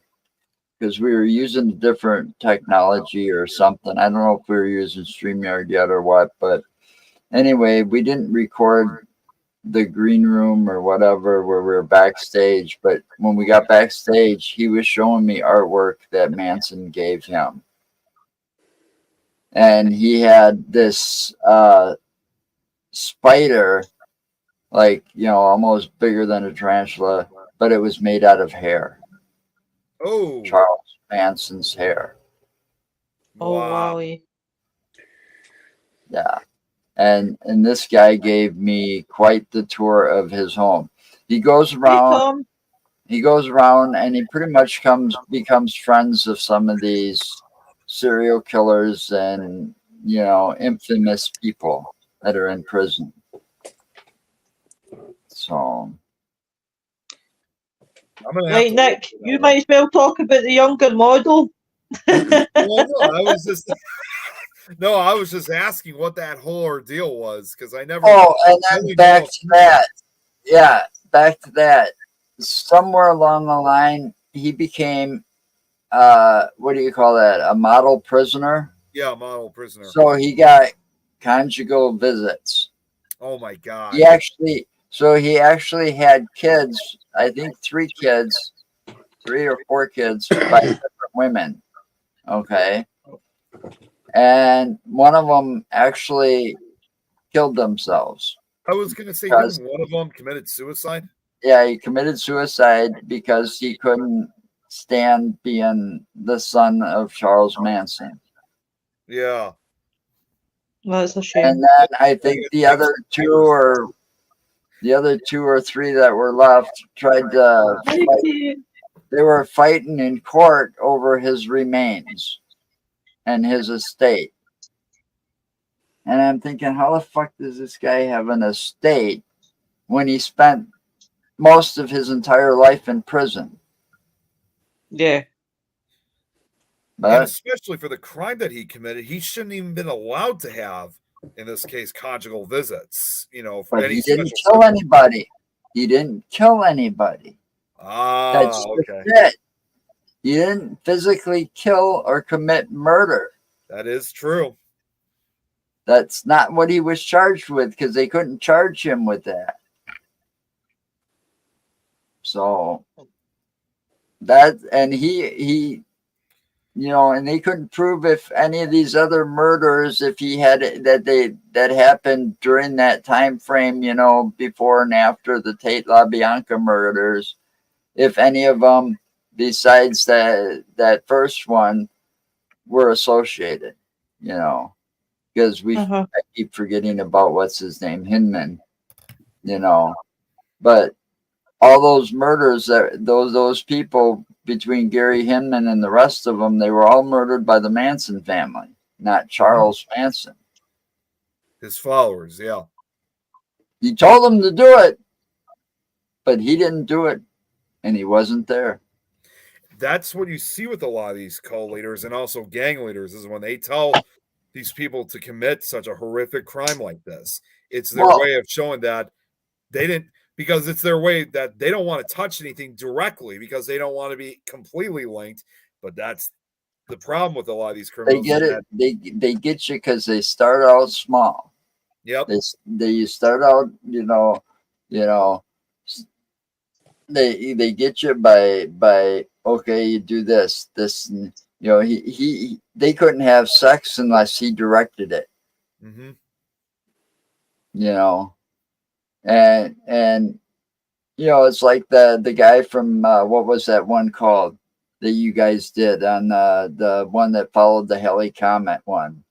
because we were using different technology or something. I don't know if we were using StreamYard yet or what, but anyway, we didn't record the green room or whatever where we were backstage, but when we got backstage, he was showing me artwork that Manson gave him. And he had this spider, like, almost bigger than a tarantula, but it was made out of hair. Oh, Charles Manson's hair. Oh, wow. Yeah. And this guy gave me quite the tour of his home. He goes Hey, around Tom. and he pretty much becomes friends of some of these serial killers and infamous people that are in prison. So I'm gonna have Right, to Nick, you might as well talk about the younger model. Well, no, I was just asking what that whole ordeal was because I never. and then really back know. to that. Yeah, back to that. Somewhere along the line, he became what do you call that? A model prisoner. Yeah, model prisoner. So he got conjugal visits. Oh my god. He actually had kids. I think 3 or 4 kids by different women. Okay. And one of them actually killed themselves. I was gonna say, Because- didn't one of them committed suicide? Yeah, he committed suicide because he couldn't stand being the son of Charles Manson. Yeah. That's a shame. And then I think the other 2 or 3 that were left tried to Thank fight. you. They were fighting in court over his remains and his estate. And I'm thinking, how the fuck does this guy have an estate when he spent most of his entire life in prison? Yeah. And But especially for the crime that he committed, he shouldn't even been allowed to have, in this case, conjugal visits. For but any he didn't special kill anybody. He didn't kill anybody. That's Ah, just okay. it. He didn't physically kill or commit murder. That is true. That's not what he was charged with because they couldn't charge him with that. So and he and they couldn't prove if any of these other murders, if he had that happened during that time frame, before and after the Tate LaBianca murders, if any of them besides that first one were associated, because I keep forgetting about what's his name, Hinman, but all those murders, those people between Gary Hinman and the rest of them, they were all murdered by the Manson family, not Charles Manson. His followers, yeah. He told them to do it, but he didn't do it, and he wasn't there. That's what you see with a lot of these cult leaders and also gang leaders is when they tell these people to commit such a horrific crime like this. It's their way of showing that they didn't, because it's their way that they don't want to touch anything directly because they don't want to be completely linked. But that's the problem with a lot of these criminals. They get it. They get you because they start out small. Yep. They start out, they get you by okay, you do this, and, they couldn't have sex unless he directed it. Mm-hmm. you know, and you know, it's like the guy from what was that one called that you guys did on the one that followed the Halley Comet one?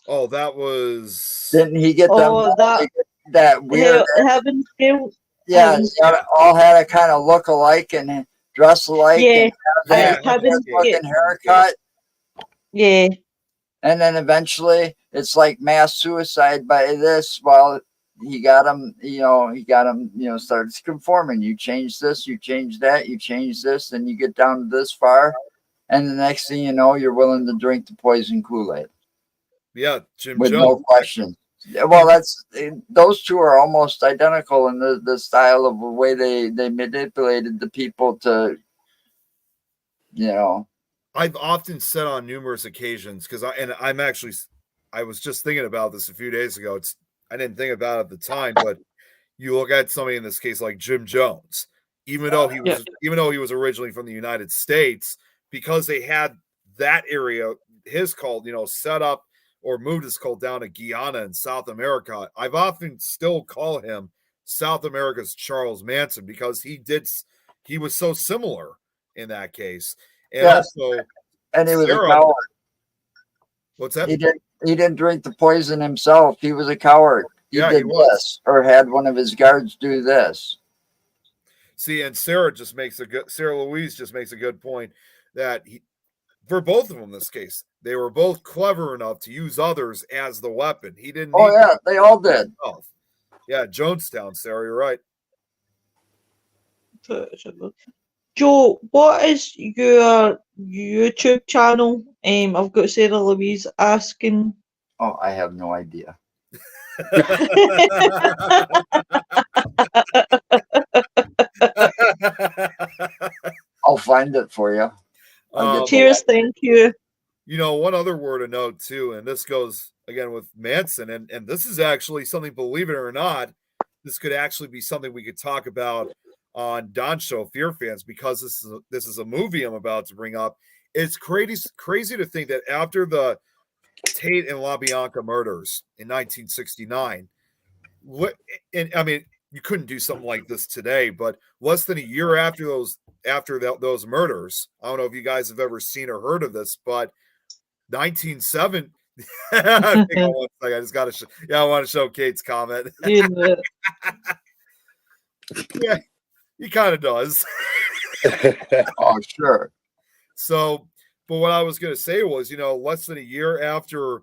Oh, that was Didn't he get them Oh, that weird? Heaven's Gate. Yeah, Heaven's they all had a kind of look alike and dress alike, Yeah, and have that Heaven's Gate. looking haircut. Yeah. And then eventually it's like mass suicide by this. Well, he got him, starts conforming. You change this, you change that, you change this, and you get down to this far. And the next thing you know, you're willing to drink the poison Kool-Aid. Yeah, Jim with Jones. no question. Well, those two are almost identical in the style of the way they manipulated the people to, I've often said on numerous occasions, because I was just thinking about this a few days ago. I didn't think about it at the time, but you look at somebody in this case like Jim Jones, even though he was originally from the United States, because they had that area, his cult, set up or moved his cult down to Guyana in South America. I've often still call him South America's Charles Manson, because he was so similar in that case. And also, and he was a coward. What's that? He didn't drink the poison himself. He was a coward. He did this, or had one of his guards do this. See, and Sarah Louise just makes a good point that for both of them in this case, they were both clever enough to use others as the weapon. He didn't. Oh yeah, they all did. Himself. Yeah, Jonestown, Sarah, you're right. Joe, what is your YouTube channel? I've got Sarah Louise asking. Oh, I have no idea. I'll find it for you. Cheers, thank you. One other word of note too, and this goes again with Manson, and this is actually something, believe it or not, this could actually be something we could talk about on Don's show, Fear Fans, because this is a movie I'm about to bring up. It's crazy to think that after the Tate and LaBianca murders in 1969, you couldn't do something like this today, but less than a year after those murders, I don't know if you guys have ever seen or heard of this, but 1970. Hang on one second. I just got to. I want to show Kate's comment. Yeah, he kind of does. Oh, sure. So, but what I was going to say was, less than a year after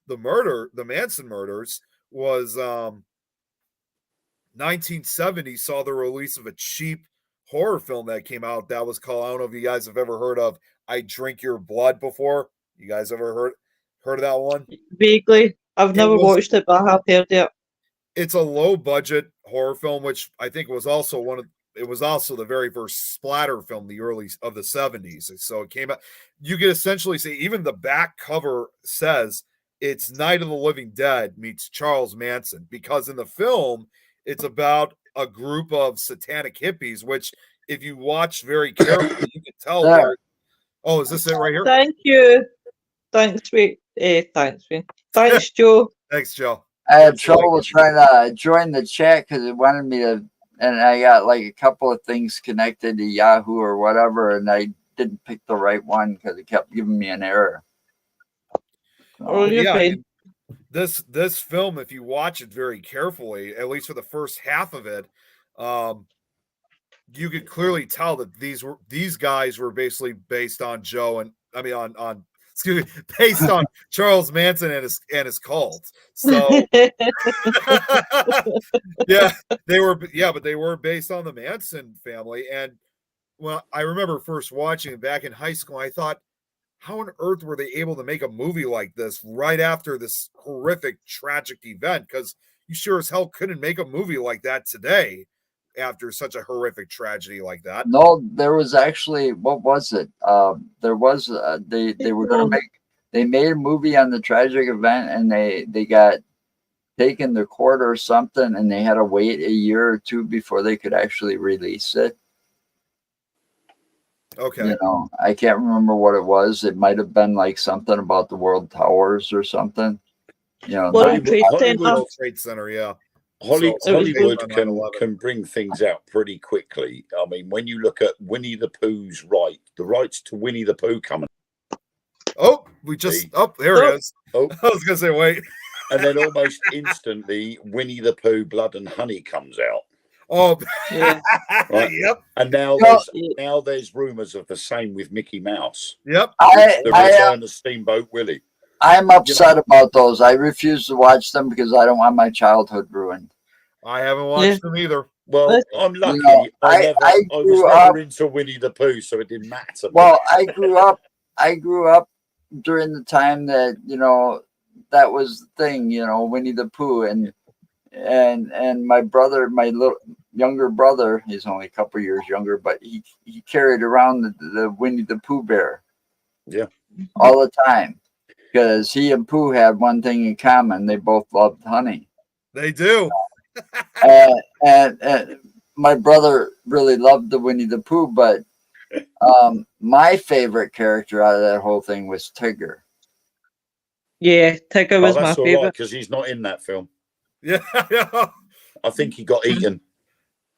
the Manson murders was 1970, saw the release of a cheap horror film that came out that was called, I don't know if you guys have ever heard of I Drink Your Blood before. You guys ever heard of that one? Vaguely. I've never watched it, but I have heard it. It's a low budget horror film, which I think was also the very first splatter film, the early of the 70s. So it came out, you could essentially say, even the back cover says it's Night of the Living Dead meets Charles Manson, because in the film, it's about a group of satanic hippies, which if you watch very carefully, you can tell. Oh, is this it right here? Thank you. Thanks, Wayne. Thanks, Joe. Thanks, Joe. I had trouble trying to join the chat because it wanted me to, and I got like a couple of things connected to Yahoo or whatever, and I didn't pick the right one because it kept giving me an error. This film, if you watch it very carefully, at least for the first half of it, you could clearly tell that these guys were basically based on based on Charles Manson and his cult. So but they were based on the Manson family. And well, I remember first watching it back in high school, I thought, how on earth were they able to make a movie like this right after this horrific, tragic event? Because you sure as hell couldn't make a movie like that today after such a horrific tragedy like that. No, there was actually, what was it? There was, they were going to they made a movie on the tragic event, and they got taken to court or something, and they had to wait a year or two before they could actually release it. Okay. I can't remember what it was. It might have been like something about the World Towers or something. You know, World Trade Center. World Trade Center, yeah. Hollywood So- can bring things out pretty quickly. I mean, when you look at Winnie the Pooh's the rights to Winnie the Pooh coming. Oh, there he is. Oh, I was gonna say, wait. and then almost instantly, Winnie the Pooh Blood and Honey comes out. Oh, Yeah. Right. Yep. And now there's rumors of the same with Mickey Mouse. Yep. The return of Steamboat Willie. I'm upset about those. I refuse to watch them because I don't want my childhood ruined. I haven't watched them either. Well, I'm lucky. I was never into Winnie the Pooh, so it didn't matter. Well, I grew up during the time that, you know, that was the thing, you know, Winnie the Pooh, and my brother, my little younger brother, he's only a couple years younger, but he carried around the Winnie the Pooh bear. Yeah. All the time. Because he and Pooh had one thing in common. They both loved honey. They do. And my brother really loved the Winnie the Pooh, but my favorite character out of that whole thing was Tigger. Yeah, Tigger was my favorite because he's not in that film. Yeah. I think he got eaten.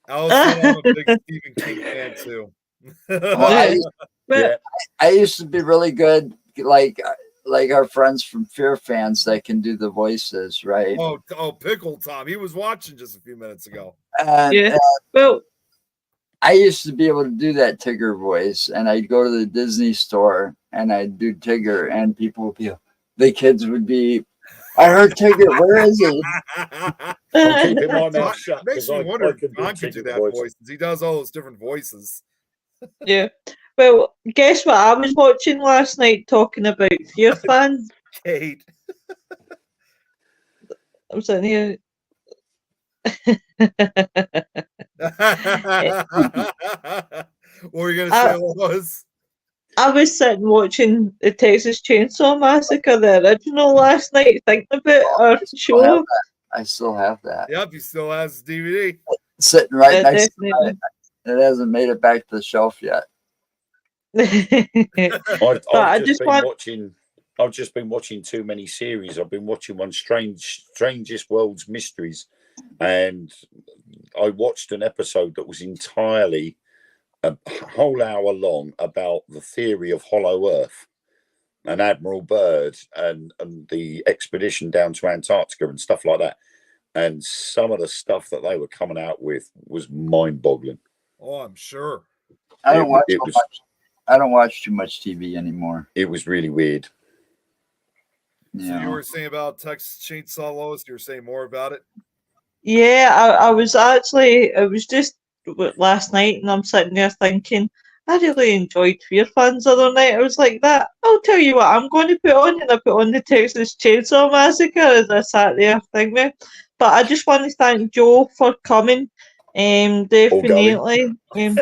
I'm a big Stephen King fan too. I used to be really good, like our friends from Fear Fans that can do the voices, right? Oh, Pickle Tom. He was watching just a few minutes ago. Well, I used to be able to do that Tigger voice, and I'd go to the Disney store and I'd do Tigger, and people would be, the kids would be, I heard Tigger, where is he? I'm keeping my mouth shut. Makes me wonder if Don could do that voice. He does all those different voices. Yeah. Well, guess what I was watching last night talking about Fear Fans? Kate. I'm sitting here. What were you going to say, Lois? I was sitting watching the Texas Chainsaw Massacre, the original, last night, thinking about our show. I still have that. Yep, he still has DVD. Sitting right next definitely. to it. It hasn't made it back to the shelf yet. I've just been watching too many series. I've been watching one Strangest World's Mysteries, and I watched an episode that was entirely a whole hour long about the theory of Hollow Earth and Admiral Byrd and the expedition down to Antarctica and stuff like that. And some of the stuff that they were coming out with was mind-boggling. Oh, I'm sure. I don't watch too much TV anymore. It was really weird. So you were saying about Texas Chainsaw, Lois? You were saying more about it? Yeah, I was actually, it was just last night, and I'm sitting there thinking, I really enjoyed Fear Fans the other night. I was like, I'll tell you what I'm going to put on, and I put on the Texas Chainsaw Massacre as I sat there thinking. But I just want to thank Joe for coming. Definitely. You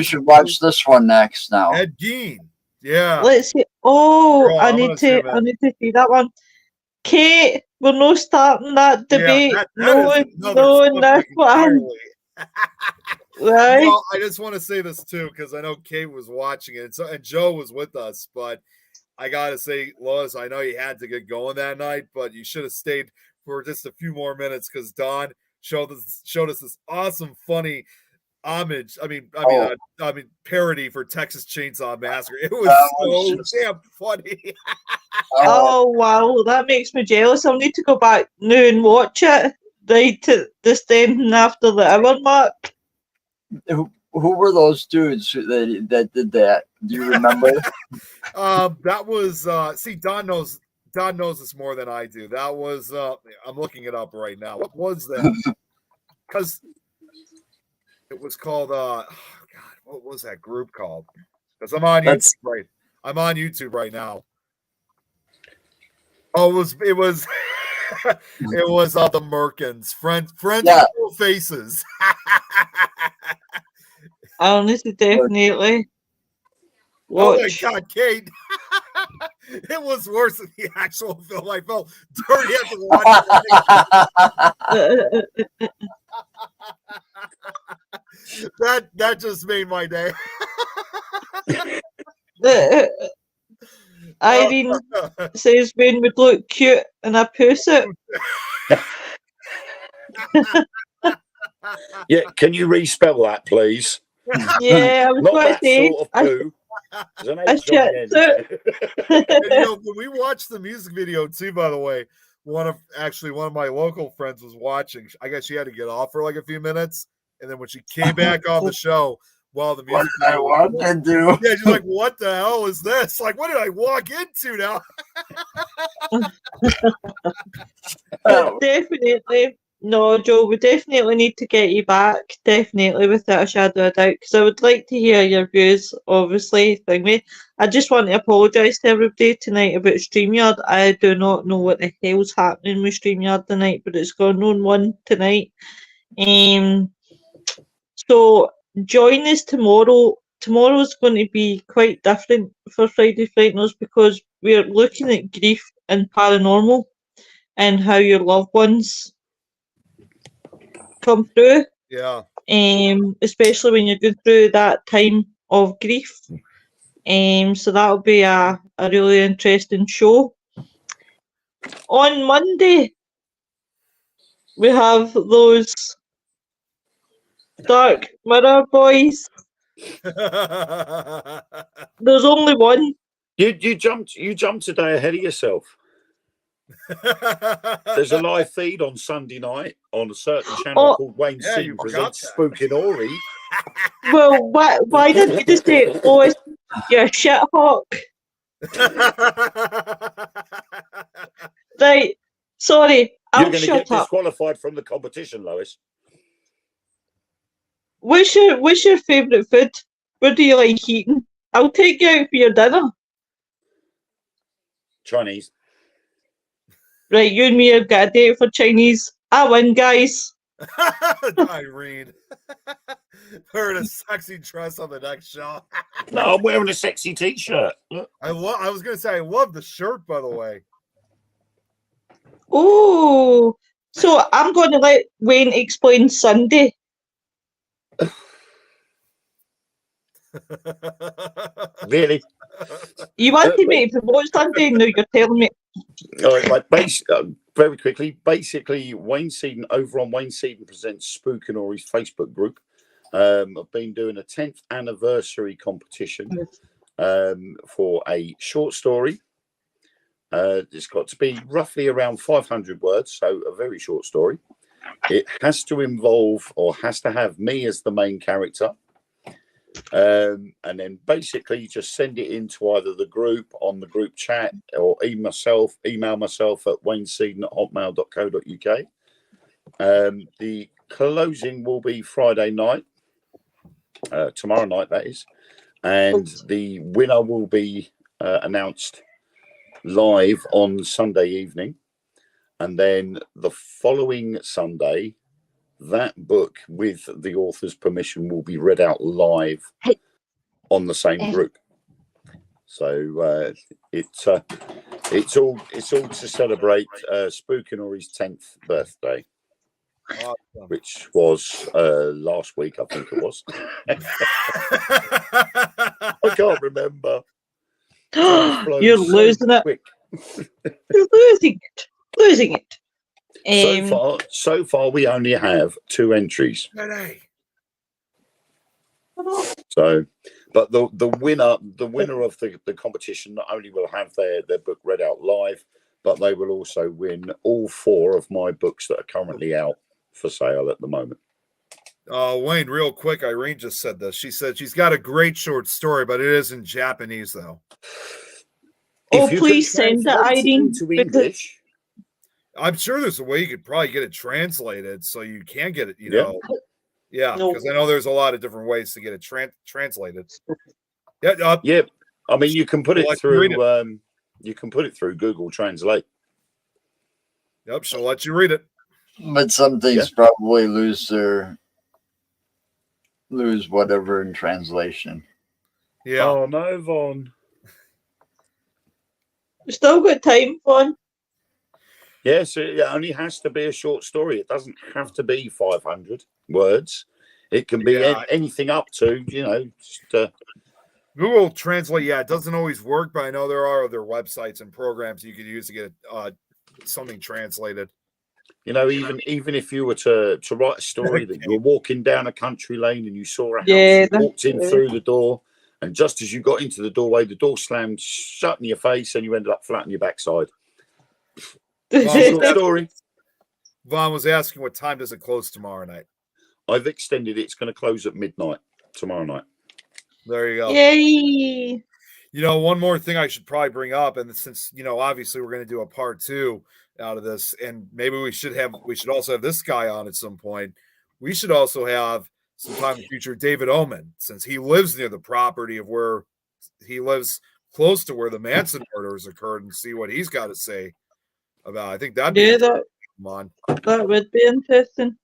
should watch this one next now. Ed Gein. Yeah. Let's see. I need to see that one. Kate, we're not starting that debate. No, that's what I'm. Right. Well, I just want to say this too, because I know Kate was watching it, and Joe was with us, but I gotta say, Lois, I know you had to get going that night, but you should have stayed for just a few more minutes because Don showed us this awesome, funny homage. I mean, parody for Texas Chainsaw Massacre. It was so damn funny. Oh wow, that makes me jealous. I'll need to go back now and watch it right to this then after the hour mark. Who were those dudes that did that? Do you remember? That was Don knows this more than I do. That was I'm looking it up right now. What was that? Because it was called what was that group called? Because I'm on YouTube I'm on YouTube right now. Oh, it was it was the Merkins. Friends with faces. Honestly, definitely. Watch. Oh my God, Kate! It was worse than the actual film. I felt dirty after watching it. That just made my day. Irene says Wayne would look cute in a poo suit. Yeah, can you respell that, please? Yeah, I was Not going to that say sort of poo. There's an a H on the shit end. suit. And, you know, when we watched the music video too, by the way, one of my local friends was watching. I guess she had to get off for like a few minutes, and then when she came back on the show, while the music I video want was to do. yeah, she's like, "What the hell is this? Like, what did I walk into now?" But definitely, no, Joe, we definitely need to get you back, definitely, without a shadow of a doubt, because I would like to hear your views, obviously, thingy. I just want to apologise to everybody tonight about StreamYard. I do not know what the hell's happening with StreamYard tonight, but it's gone on one tonight. So join us tomorrow. Tomorrow's going to be quite different for Friday Frighteners because we're looking at grief and paranormal and how your loved ones come through, Yeah. especially when you're going through that time of grief. So that'll be a really interesting show. On Monday, we have those Dark Mirror boys. There's only one. You jumped a day ahead of yourself. There's a live feed on Sunday night on a certain channel called Wayne yeah, Seaton you forgot Presents that. Spooky Ori. Well, why didn't you just say, Lois, you're a shit hawk? Right, sorry, You're I'll going to shut get up. disqualified from the competition, Lois. What's your favourite food? What do you like eating? I'll take you out for your dinner. Chinese. Right, you and me have got a date for Chinese. I win, guys. Irene. Wearing a sexy dress on the next show. No, I'm wearing a sexy t-shirt. Look. I was gonna say I love the shirt, by the way. Oh, so I'm going to let Wayne explain Sunday. Really? You wanted me to promote Sunday, now you're telling me. All right, very quickly. Basically, Wayne Seaton over on Wayne Seaton Presents Spook and Ori's Facebook group. I've been doing a 10th anniversary competition for a short story. It's got to be roughly around 500 words, so a very short story. It has to involve or has to have me as the main character. And then basically just send it into either the group on the group chat or email myself at wayneseaton@hotmail.co.uk. The closing will be Friday night, tomorrow night that is, and the winner will be announced live on Sunday evening, and then the following Sunday that book, with the author's permission, will be read out live on the same group. So it's all to celebrate Spook and Ori's 10th birthday, Awesome. which was last week, I think it was. I can't remember. You're losing it. Quick. You're losing it. So far, we only have 2 entries. So, but the winner of the competition not only will have their book read out live, but they will also win all 4 of my books that are currently out for sale at the moment. Wayne, real quick, Irene just said this. She said she's got a great short story, but it is in Japanese, though. Please send it, Irene. Into English. I'm sure there's a way you could probably get it translated so you can get it, you know. Yeah, because I know there's a lot of different ways to get it translated. Yeah, I mean you can put it through you can put it through Google Translate. Yep, she'll let you read it. But some things probably lose whatever in translation. Yeah. Oh no, Vaughn. We've still got time, Vaughn. Yes, it only has to be a short story. It doesn't have to be 500 words. It can be anything up to, just, Google Translate, yeah, it doesn't always work, but I know there are other websites and programs you could use to get something translated. You know, even if you were to write a story that you were walking down a country lane and you saw a house, Yeah, you walked in through the door, and just as you got into the doorway, the door slammed shut in your face, and you ended up flat on your backside. Short story. Vaughn was asking, what time does it close tomorrow night? I've extended it. It's going to close at midnight tomorrow night. There you go. Yay! You know, one more thing I should probably bring up, and since, you know, obviously we're going to do a part 2 out of this, and maybe we should also have this guy on at some point. We should also have sometime in the future David Oman, since he lives near the property of where he lives, close to where the Manson murders occurred, and see what he's got to say about. I think that'd be that would be interesting.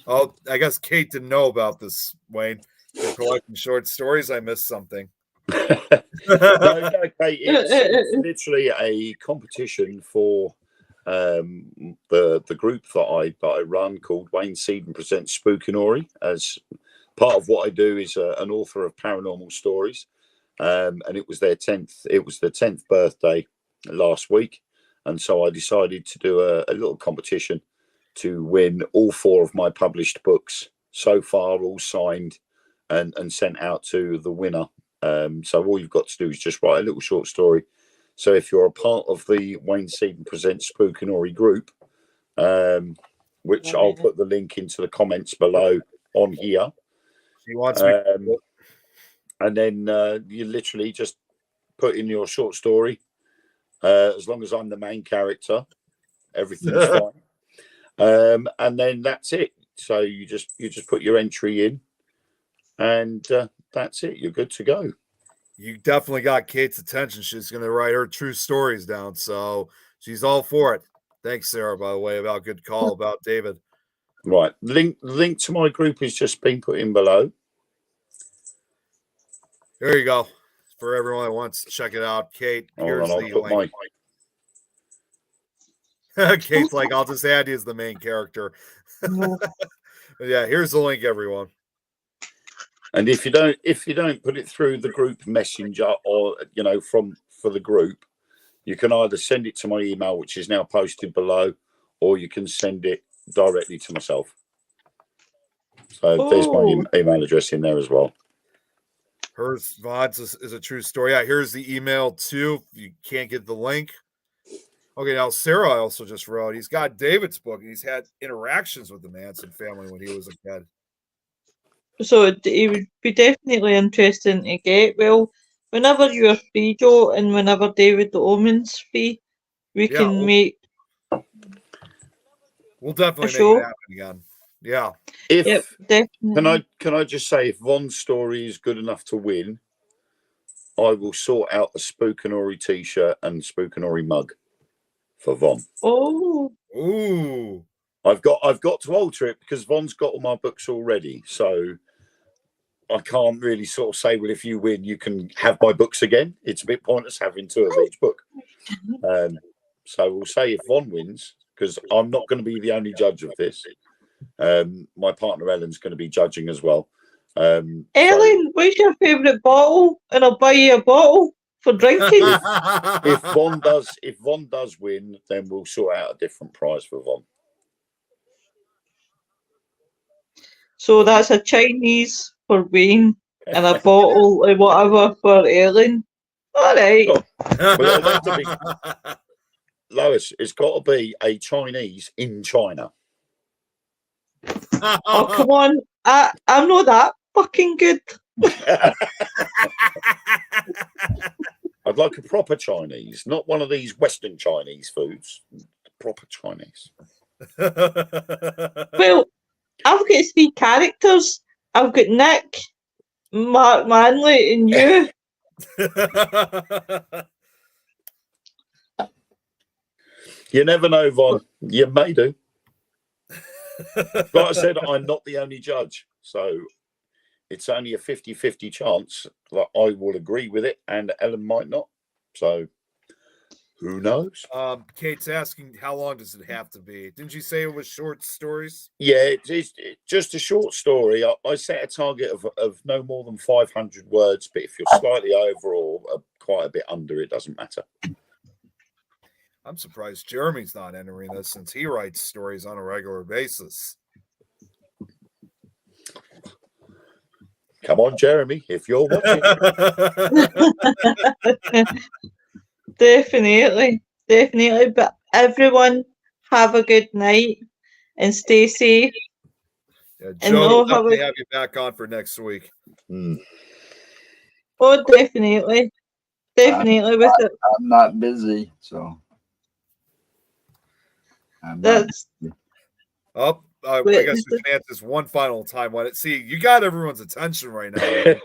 Oh, I guess Kate didn't know about this, Wayne. You're collecting short stories. I missed something. No, Kate, it's literally a competition for the group that I run, called Wayne Seaton Presents Spookinori. As part of what I do is an author of paranormal stories, and it was their 10th. It was the 10th birthday last week, and so I decided to do a little competition to win all 4 of my published books so far, all signed and sent out to the winner. So all you've got to do is just write a little short story. So if you're a part of the Wayne Seaton Presents Spookinori group, which I'll put the link into the comments below on here. He wants me. And then you literally just put in your short story. As long as I'm the main character, everything's fine. And then that's it. So you just put your entry in, and that's it. You're good to go. You definitely got Kate's attention. She's going to write her true stories down, so she's all for it. Thanks, Sarah, by the way, about good call about David. Right. Link to my group has just been put in below. There you go. For everyone that wants to check it out, Kate, here's the link. Kate's like, I'll just add you as the main character. Yeah, here's the link, everyone. And if you don't put it through the group messenger, or for the group, you can either send it to my email, which is now posted below, or you can send it directly to myself. So there's my email address in there as well. Hers, VODs is a true story. Yeah, here's the email too. If you can't get the link. Okay, now Sarah also just wrote, he's got David's book, and he's had interactions with the Manson family when he was a kid. So it would be definitely interesting to get. Well, whenever you're free, Joe, and whenever David the Omen's free, we can make. We'll definitely make it happen again. Yeah. Definitely. Can I just say, if Von's story is good enough to win, I will sort out a Spookinori t-shirt and Spookinori mug for Von. Ooh. I've got to alter it because Von's got all my books already, so I can't really sort of say, well, if you win, you can have my books again. It's a bit pointless having 2 of each book. So we'll say if Von wins, because I'm not going to be the only judge of this. My partner Ellen's going to be judging as well. Ellen, what's your favourite bottle? And I'll buy you a bottle for drinking. If Von does win, then we'll sort out a different prize for Von. So that's a Chinese for Wayne and a bottle of whatever for Ellen. All right. Lois, it's got to be a Chinese in China. Oh, come on. I'm not that fucking good. I'd like a proper Chinese, not one of these Western Chinese foods. Proper Chinese. Well, I've got 3 characters. I've got Nick, Mark Manley, and you. You never know, Von. You may do. Like I said, I'm not the only judge, so it's only a 50-50 chance that I will agree with it and Ellen might not. So Who knows? Kate's asking, how long does it have to be? Didn't you say it was short stories? Yeah, it's just a short story. I set a target of no more than 500 words, but if you're slightly over or quite a bit under, it doesn't matter. I'm surprised Jeremy's not entering this since he writes stories on a regular basis. Come on, Jeremy, if you're watching. Definitely. But everyone have a good night and stay safe. Yeah, And Joe, we'll we'll definitely have have you back on for next week. Oh, definitely. Definitely with it. I'm not busy, so I'm not. That's Oh, I Wait, guess we can answer this one final time. See, you got everyone's attention right now.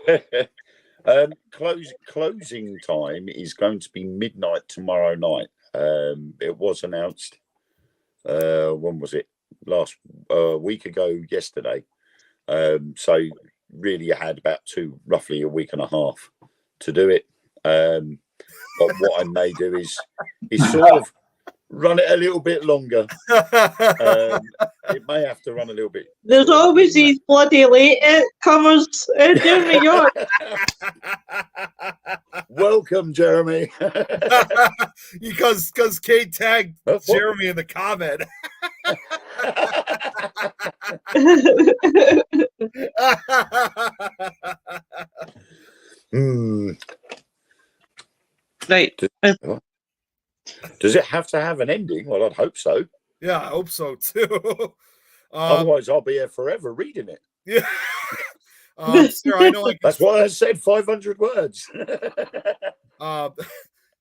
Closing time is going to be midnight tomorrow night. It was announced. When was it? Last week ago, yesterday. So really, you had about roughly a week and a half to do it. But what I may do is sort of run it a little bit longer. It may have to run a little bit. there's always these bloody late comers in New York. Welcome, Jeremy. because Kate tagged Jeremy in the comment. Right. Does it have to have an ending? Well, I'd hope so. Yeah, I hope so too. Otherwise, I'll be here forever reading it. Yeah. Sarah, I know. That's why I said 500 words.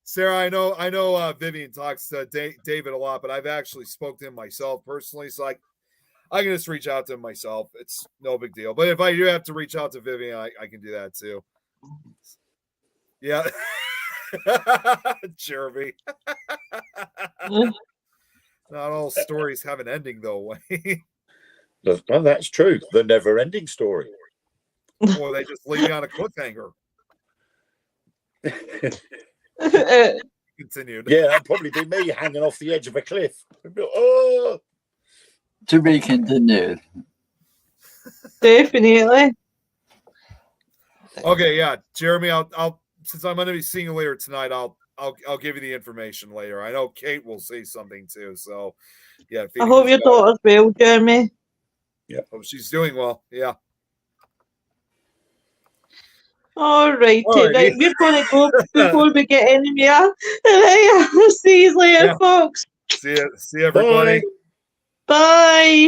Sarah, I know. Vivian talks to David a lot, but I've actually spoke to him myself personally, so I can just reach out to him myself. It's no big deal. But if I do have to reach out to Vivian, I can do that too. Yeah. Jeremy. Not all stories have an ending, though. Well, that's true. The never-ending story. Or they just leave you on a cliffhanger. Continued. Yeah, that'd probably be me hanging off the edge of a cliff. Oh! To be continued. Definitely. Okay, yeah, Jeremy, I'll since I'm going to be seeing you later tonight, I'll give you the information later. I know Kate will say something too, so yeah. I hope your daughter's well, Jeremy. Yeah, hope she's doing well. Yeah. All right, right. We're going to go before we get anywhere. Right, see you later, folks. See you, everybody. Bye.